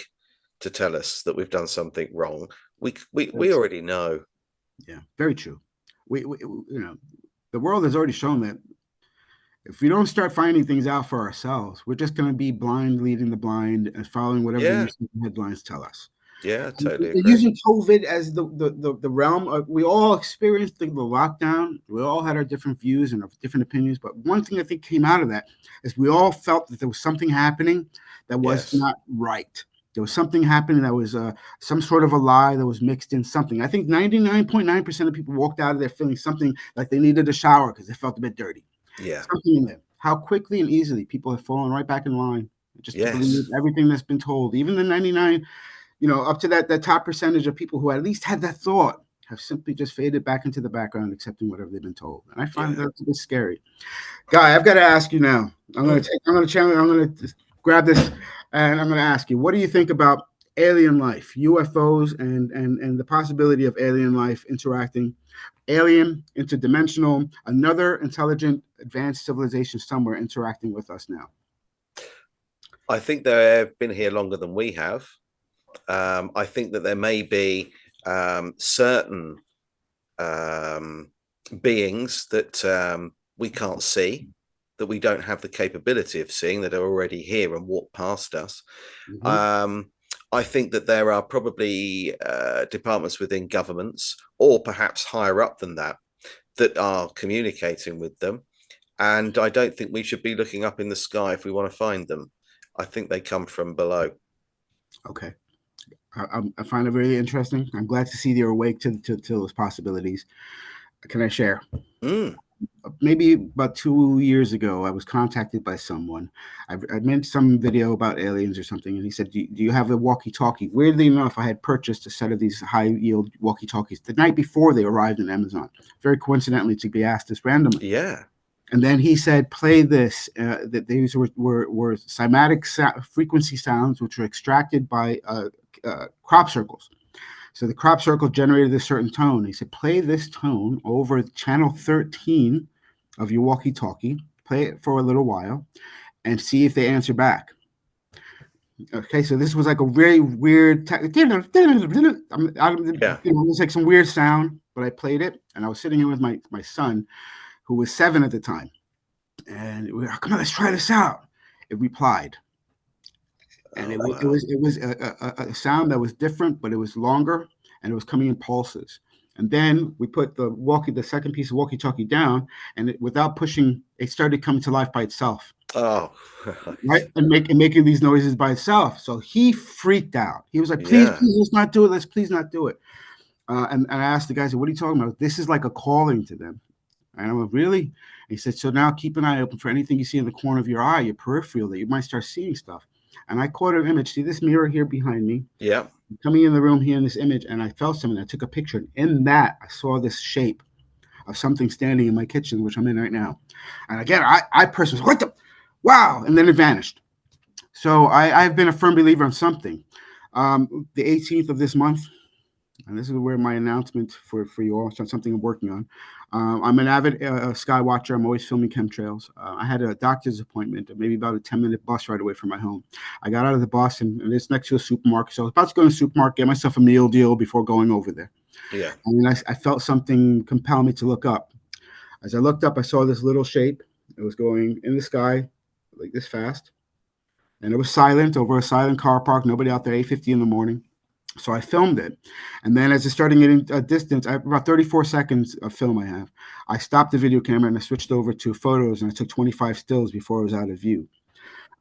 to tell us that we've done something wrong. We already know. Yeah, very true. The world has already shown that if we don't start finding things out for ourselves, we're just going to be blind leading the blind and following whatever the Yeah, newspaper headlines tell us. yeah, I And totally agree. using COVID as the realm of, we all experienced the lockdown. We all had our different views and our different opinions. But one thing I think came out of that is we all felt that there was something happening that was Yes, not right. There was something happening that was some sort of a lie that was mixed in something. I think 99.9% of people walked out of there feeling something like they needed a shower because they felt a bit dirty. yeah, Something in there. How quickly and easily people have fallen right back in line just to believe yes, everything that's been told, even the 99, up to that top percentage of people who at least had that thought have simply just faded back into the background, accepting whatever they've been told. And I find yeah. that a bit scary. Guy, I've got to ask you now. Mm. I'm gonna challenge, I'm gonna grab this and I'm gonna ask you, what do you think about alien life, UFOs, and the possibility of alien life interacting, alien, interdimensional, another intelligent, advanced civilization somewhere interacting with us now? I think they've been here longer than we have. I think that there may be certain um, beings that we can't see, that we don't have the capability of seeing, that are already here and walk past us. Mm-hmm. Um, I think that there are probably departments within governments, or perhaps higher up than that, that are communicating with them. And I don't think we should be looking up in the sky if we want to find them. I think they come from below. Okay. I find it really interesting. I'm glad to see you're awake to those possibilities. Can I share? Mm, Maybe about 2 years ago, I was contacted by someone. I made some video about aliens or something, and he said, do you have a walkie-talkie? Weirdly enough, I had purchased a set of these high-yield walkie-talkies the night before they arrived in Amazon. Very coincidentally, to be asked this randomly. yeah. And then he said, play this. That these were cymatic frequency sounds, which were extracted by crop circles. So the crop circle generated a certain tone. He said, play this tone over channel 13 of your walkie talkie, play it for a little while, and see if they answer back. Okay, so this was like a very weird, it Yeah. was like some weird sound, but I played it, and I was sitting here with my son, who was 7 at the time. And we were, come on, let's try this out. It replied. And Oh, it was it wow. was it was a sound that was different, but it was longer and it was coming in pulses. And then we put the second piece of walkie-talkie down, and without pushing, it started coming to life by itself, Oh, right? And making these noises by itself. So he freaked out. He was like, "Please, yeah. please, let's not do it. Let's please not do it." And I asked the guy, I said, "What are you talking about? This is like a calling to them." And I went, really? And he said, so now keep an eye open for anything you see in the corner of your eye, your peripheral, that you might start seeing stuff. And I caught an image. See this mirror here behind me? Yeah. Coming in the room here in this image, and I felt something. I took a picture. And in that, I saw this shape of something standing in my kitchen, which I'm in right now. And again, I personally, what the? Wow. And then it vanished. So I've been a firm believer on something. The 18th of this month, and this is where my announcement for you all, something I'm working on. I'm an avid sky watcher. I'm always filming chemtrails. I had a doctor's appointment, maybe about a 10-minute bus ride away from my home. I got out of the bus, and it's next to a supermarket. So I was about to go to the supermarket, get myself a meal deal before going over there. Yeah. And then I felt something compel me to look up. As I looked up, I saw this little shape. It was going in the sky like this fast, and it was silent over a silent car park. Nobody out there. 8:50 in the morning. So I filmed it, and then as it started getting a distance, about 34 seconds of film I have. I stopped the video camera and I switched over to photos, and I took 25 stills before it was out of view.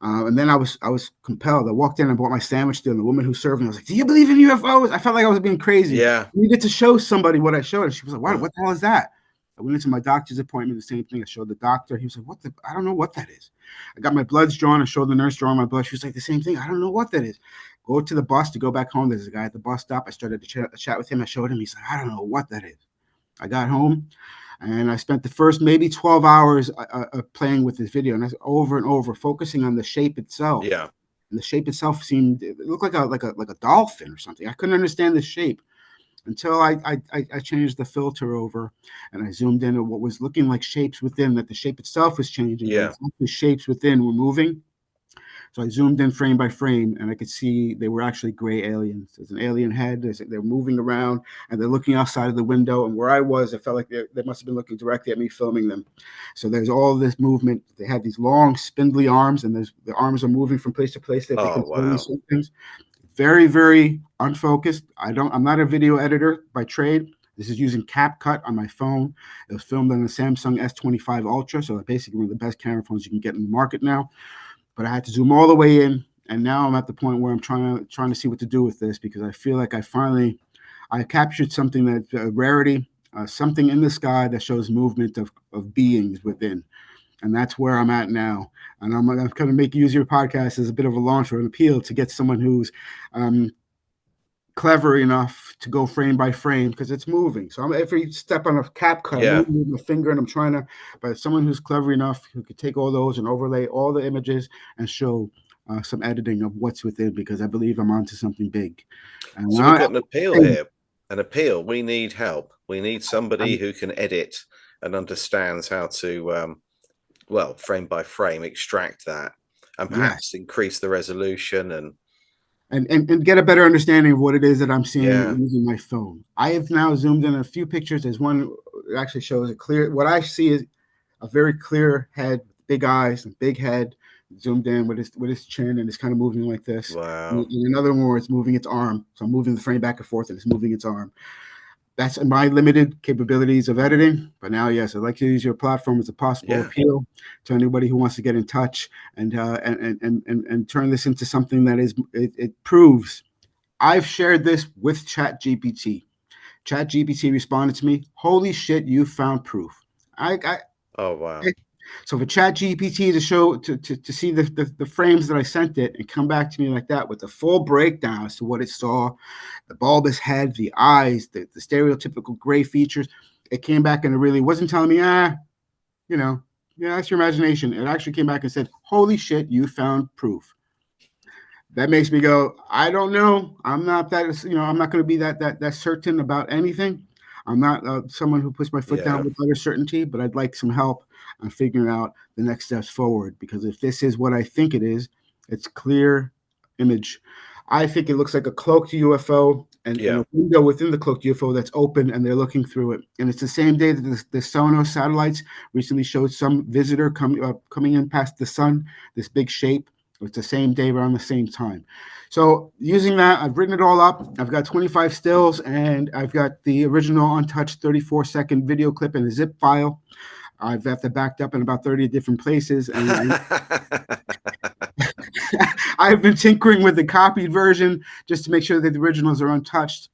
And then I was compelled. I walked in and bought my sandwich still. And the woman who served me, I was like, "Do you believe in UFOs?" I felt like I was being crazy. Yeah. I needed to show somebody what I showed. And she was like, "What? Mm. What the hell is that?" I went into my doctor's appointment. The same thing. I showed the doctor. He was like, "What the? I don't know what that is." I got my bloods drawn. I showed the nurse drawing my blood. She was like, "The same thing. I don't know what that is." Go to the bus to go back home. There's a guy at the bus stop. I started to chat with him. I showed him. He's like, "I don't know what that is." I got home and I spent the first maybe 12 hours playing with this video, and that's over and over, focusing on the shape itself. Yeah. And the shape itself seemed, it looked like a dolphin or something. I couldn't understand the shape until I changed the filter over and I zoomed in at what was looking like shapes within. That the shape itself was changing, but Yeah. it's actually shapes within were moving. So I zoomed in frame by frame, and I could see they were actually gray aliens. There's an alien head. They're moving around, and they're looking outside of the window. And where I was, it felt like they must have been looking directly at me, filming them. So there's all this movement. They have these long, spindly arms, and the arms are moving from place to place. They Oh, can slowly wow. see things. Very, very unfocused. I'm not a video editor by trade. This is using CapCut on my phone. It was filmed on the Samsung S25 Ultra, so basically one of the best camera phones you can get in the market now. But I had to zoom all the way in, and now I'm at the point where I'm trying to see what to do with this, because I feel like I captured something that's a rarity, something in the sky that shows movement of beings within, and that's where I'm at now. And I'm going to make use of your podcast as a bit of a launch or an appeal to get someone who's um, clever enough to go frame by frame, because it's moving. So I'm every step on a cap cut, I'm Yeah. moving with my finger and I'm trying to, but someone who's clever enough who could take all those and overlay all the images and show some editing of what's within, because I believe I'm onto something big. And So we've got an appeal here. An appeal. We need help. We need somebody I'm, who can edit and understands how to, well, frame by frame, extract that and yes, perhaps increase the resolution. And and get a better understanding of what it is that I'm seeing yeah, using my phone. I have now zoomed in a few pictures. There's one that actually shows a clear. What I see is a very clear head, big eyes, and big head, zoomed in with his chin, and it's kind of moving like this. wow. In another one, where it's moving its arm. So I'm moving the frame back and forth, and it's moving its arm. That's my limited capabilities of editing. But now, yes, I'd like to use your platform as a possible Yeah, appeal to anybody who wants to get in touch and turn this into something that it proves. I've shared this with ChatGPT. ChatGPT responded to me, "Holy shit, you found proof." I oh wow. so for ChatGPT to show to see the frames that I sent it and come back to me like that with the full breakdown as to what it saw, the bulbous head, the eyes, the stereotypical gray features, it came back and it really wasn't telling me, you know, yeah, that's your imagination. It actually came back and said, "Holy shit, you found proof." That makes me go, I don't know. I'm not that, I'm not going to be that certain about anything. I'm not someone who puts my foot down Yeah, with utter certainty, but I'd like some help on figuring out the next steps forward. Because if this is what I think it is, it's clear image. I think it looks like a cloaked UFO and yeah. a window within the cloaked UFO that's open and they're looking through it. And it's the same day that the Sonos satellites recently showed some visitor coming in past the sun, this big shape. It's the same day around the same time. So using that, I've written it all up. I've got 25 stills and I've got the original untouched 34-second video clip in a zip file. I've got that backed up in about 30 different places. And I've been tinkering with the copied version just to make sure that the originals are untouched.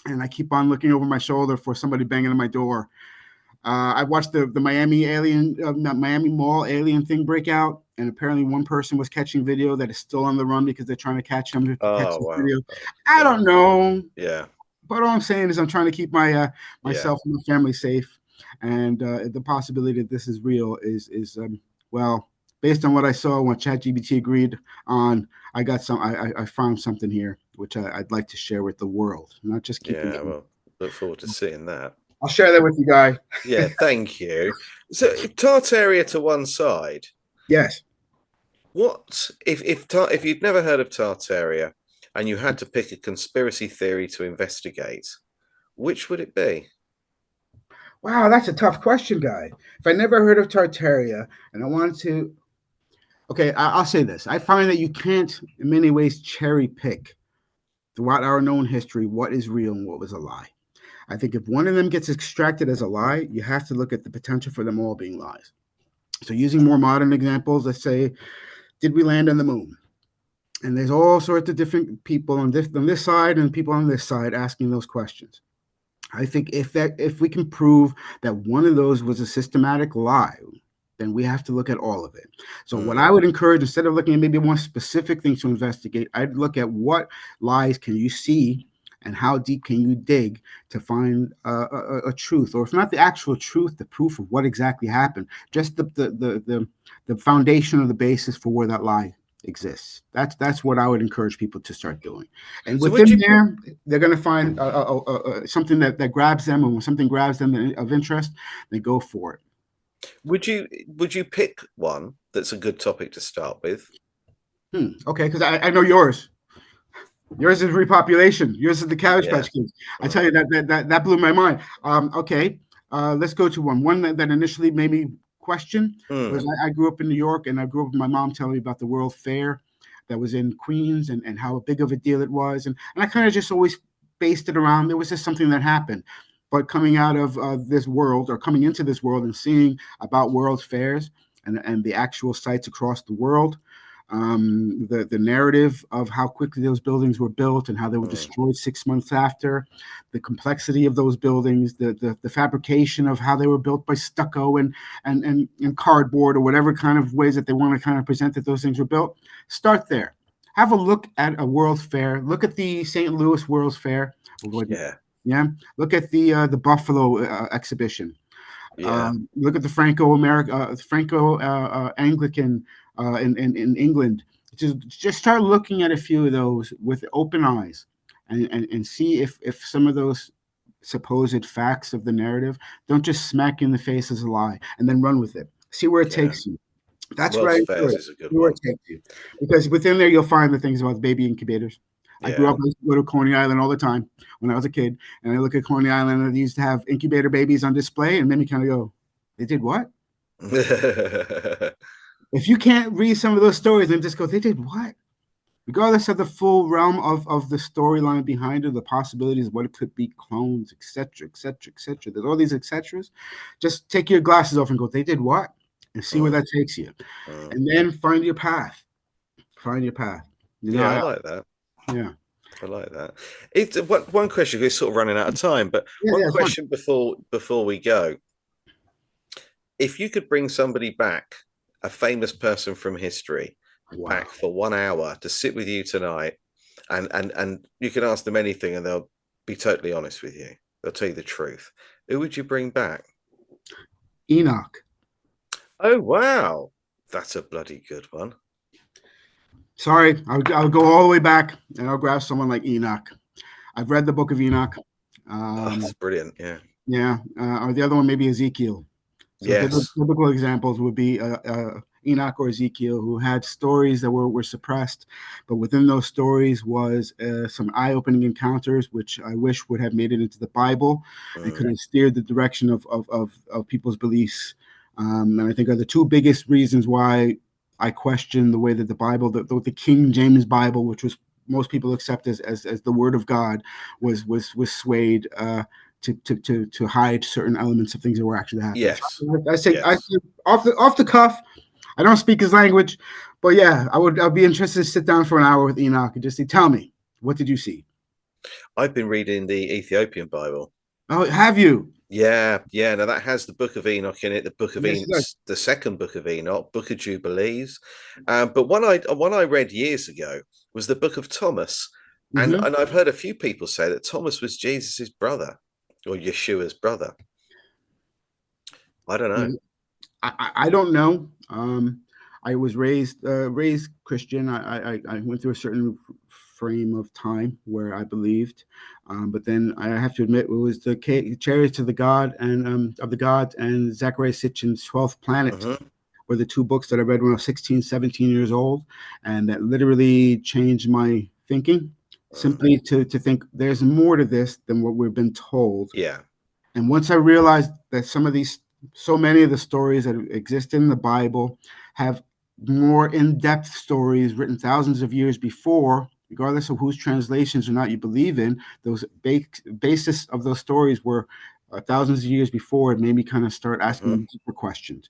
And I keep on looking over my shoulder for somebody banging on my door. I watched the Miami Mall alien thing break out, and apparently one person was catching video that is still on the run because they're trying to catch him to catch Oh this wow. video. I Yeah, don't know, yeah, but all I'm saying is I'm trying to keep my yeah, myself and my family safe, and the possibility that this is real is well, based on what I saw when ChatGPT agreed on. I got some. I found something here which I'd like to share with the world, not just keeping yeah. it. Well, look forward to seeing that. I'll share that with you, guys. Yeah, thank you. So Tartaria to one side. Yes. What if you'd never heard of Tartaria and you had to pick a conspiracy theory to investigate, which would it be? Wow, that's a tough question, guy. If I never heard of Tartaria and I wanted to, okay, I'll say this. I find that you can't, in many ways, cherry pick throughout our known history what is real and what was a lie. I think if one of them gets extracted as a lie, you have to look at the potential for them all being lies. So, using more modern examples, let's say, did we land on the moon? And there's all sorts of different people on this side and people on this side asking those questions. I think if we can prove that one of those was a systematic lie, then we have to look at all of it. So what Mm. I would encourage, instead of looking at maybe more specific things to investigate, I'd look at what lies can you see and how deep can you dig to find a truth, or if not the actual truth, the proof of what exactly happened, just the foundation or the basis for where that lie exists. That's what I would encourage people to start doing. And So would within you there, they're going to find something that grabs them, and when something grabs them of interest, they go for it. would you pick one that's a good topic to start with? Okay, because I know yours. Yours is repopulation. Yours is the Cabbage Yeah. Patch Kids. I tell Mm. you that blew my mind. Okay, let's go to one that initially made me question was Mm. I grew up in New York, and I grew up with my mom telling me about the World Fair that was in Queens, and how big of a deal it was, and I kind of just always based it around there was just something that happened. But coming out of this world, or coming into this world, and seeing about world fairs and the actual sites across the world, the narrative of how quickly those buildings were built and how they were Mm. destroyed 6 months after, the complexity of those buildings, the fabrication of how they were built by stucco and cardboard, or whatever kind of ways that they want to kind of present that those things were built. Start there. Have a look at a World's Fair. Look at the St. Louis World's Fair. Yeah. Yeah. Look at the Buffalo exhibition. Yeah. Look at the Franco Anglican in England. Just start looking at a few of those with open eyes, and see if some of those supposed facts of the narrative don't just smack you in the face as a lie, and then run with it. See where it Yeah. takes you. That's what I World's Fairs encourage. is a good See where one. it takes you, because within there you'll find the things about baby incubators. I grew up, Yeah. I used to go to Coney Island all the time when I was a kid, and I look at Coney Island and they used to have incubator babies on display, and made me kind of go, "They did what?" If you can't read some of those stories and just go, "They did what?" Regardless of the full realm of the storyline behind it, the possibilities of what it could be, clones, etc., etc., etc. There's all these etceteras. Just take your glasses off and go, "They did what?" and see where Mm. that takes you, Mm. and then find your path. Find your path. You know, Yeah, I like that. yeah, I like that. It's one question. We're sort of running out of time, but yeah, one yeah. It's fun. question before we go. If you could bring somebody back, a famous person from history, Wow. back for 1 hour to sit with you tonight, and you can ask them anything, and they'll be totally honest with you. They'll tell you the truth. Who would you bring back? Enoch. Oh wow, that's a bloody good one. Sorry, I'll go all the way back and I'll grab someone like Enoch. I've read the book of Enoch. Oh, that's Um, brilliant. Yeah. yeah, or the other one maybe Ezekiel. So Yes. biblical examples would be Enoch or Ezekiel, who had stories that were suppressed, but within those stories was some eye-opening encounters, which I wish would have made it into the Bible and could Mm. have steered the direction of people's beliefs. And I think are the two biggest reasons why I question the way that the Bible, the King James Bible, which was most people accept as the Word of God, was swayed. To hide certain elements of things that were actually happening. Yes. So I Yes. say off the cuff. I don't speak his language, but yeah, I'd be interested to sit down for an hour with Enoch and just say, "Tell me, what did you see?" I've been reading the Ethiopian Bible. Oh, have you? Yeah, yeah. Now that has the Book of Enoch in it, the Book of Yes, it Enoch, does. the second Book of Enoch, Book of Jubilees. But one I read years ago was the Book of Thomas, and Mm-hmm. I've heard a few people say that Thomas was Jesus's brother or Yeshua's brother. I don't know. I don't know. I was raised Christian. I went through a certain frame of time where I believed, but then I have to admit it was the Chariots of the God and of the God and Zachariah Sitchin's 12th Planet Hmm. were the two books that I read when I was 16, 17 years old, and that literally changed my thinking. Mm. Simply to think there's more to this than what we've been told, Yeah, And once I realized that so many of the stories that exist in the Bible have more in-depth stories written thousands of years before, regardless of whose translations or not you believe in, those basis of those stories were thousands of years before. It made me kind of start Hmm. asking deeper questions.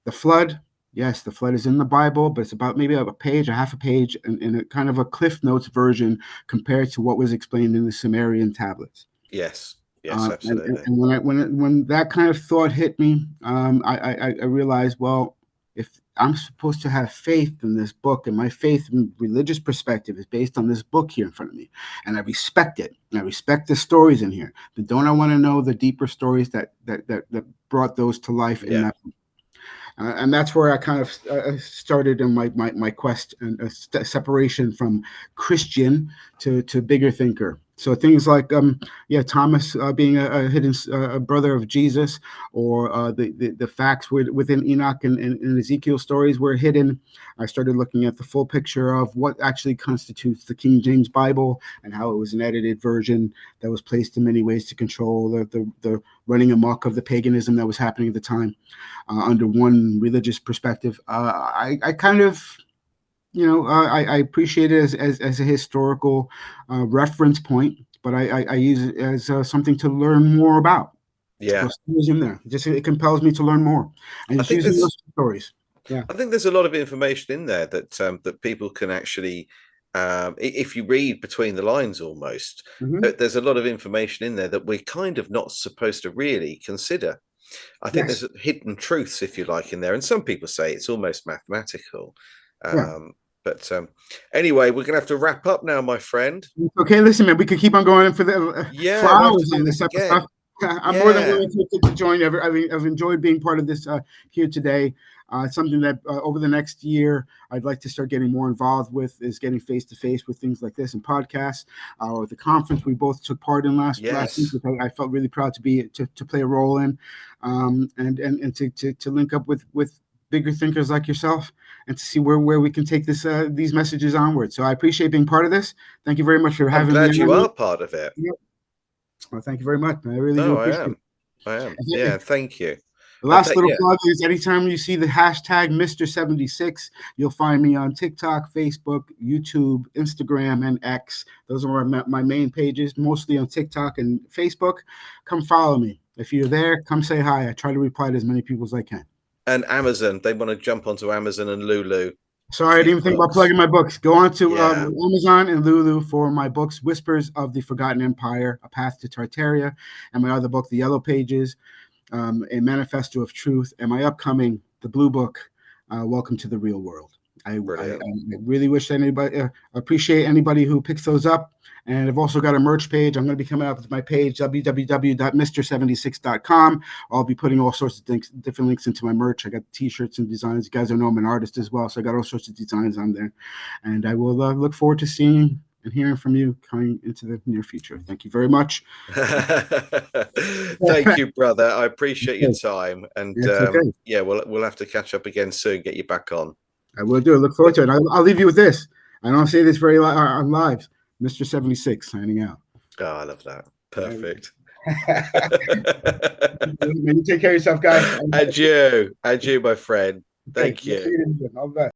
The flood, yes, the flood is in the Bible, but it's about maybe a page, a half a page, in a kind of a Cliff Notes version compared to what was explained in the Sumerian tablets. Yes, yes, absolutely. And when that kind of thought hit me, I realized, well, if I'm supposed to have faith in this book, and my faith and religious perspective is based on this book here in front of me, and I respect it, and I respect the stories in here, then don't I want to know the deeper stories that brought those to life in Yeah, that? And that's where I kind of started in my quest and separation from Christian to bigger thinker. So things like Thomas being a hidden brother of Jesus, or the facts within Enoch and Ezekiel stories were hidden. I started looking at the full picture of what actually constitutes the King James Bible, and how it was an edited version that was placed in many ways to control the running amok of the paganism that was happening at the time, under one religious perspective. I kind of, I appreciate it as a historical reference point, but I use it as something to learn more about. yeah. Those stories in there, just it compels me to learn more, and I it's think using there's those stories. Yeah. I think there's a lot of information in there that people can actually, if you read between the lines, almost Hmm. there's a lot of information in there that we're kind of not supposed to really consider. I think Yes. there's hidden truths, if you like, in there, and some people say it's almost mathematical. Yeah. Um, but anyway, we're going to have to wrap up now, my friend. Okay, listen, man, we could keep on going for Yeah, we'll have to hours do on this this type of stuff. again. I'm more than Yeah, willing to join. I've enjoyed being part of this here today. It's something that over the next year I'd like to start getting more involved with, is getting face to face with things like this and podcasts. Or the conference we both took part in last week, yes. which I felt really proud to play a role in, and to link up with bigger thinkers like yourself, and to see where we can take these messages onward. So I appreciate being part of this. Thank you very much for I'm having me glad you on. are part of it. Yep. Well, thank you very much. I really do No, I appreciate am. I am. it. Yeah, thank you. The And last little yeah, plug is anytime you see the hashtag Mr. 76, you'll find me on TikTok, Facebook, YouTube, Instagram, and X. Those are my main pages, mostly on TikTok and Facebook. Come follow me. If you're there, come say hi. I try to reply to as many people as I can. and Amazon, they want to jump onto Amazon and Lulu Sorry, I for didn't your even think about books. plugging my books. Go on to Yeah. Amazon and Lulu for my books, Whispers of the Forgotten Empire, A Path to Tartaria, and my other book, The Yellow Pages, A Manifesto of Truth, and my upcoming, The Blue Book, Welcome to the Real World. I Brilliant. really wish anybody, appreciate anybody who picks those up. And I've also got a merch page. I'm going to be coming up with my page, www.mr76.com. I'll be putting all sorts of things, different links into my merch. I got t-shirts and designs. You guys know I'm an artist as well, so I got all sorts of designs on there. And I will look forward to seeing and hearing from you coming into the near future. Thank you very much. Thank you, brother. I appreciate your time. And It's okay. yeah, we'll have to catch up again soon, get you back on. I will do. I look forward to it. I'll leave you with this. I don't say this on live. Mr. 76 signing out. Oh, I love that. Perfect. You take care of yourself, guy. Adieu. Adieu, my friend. Okay. Thank you. All the best.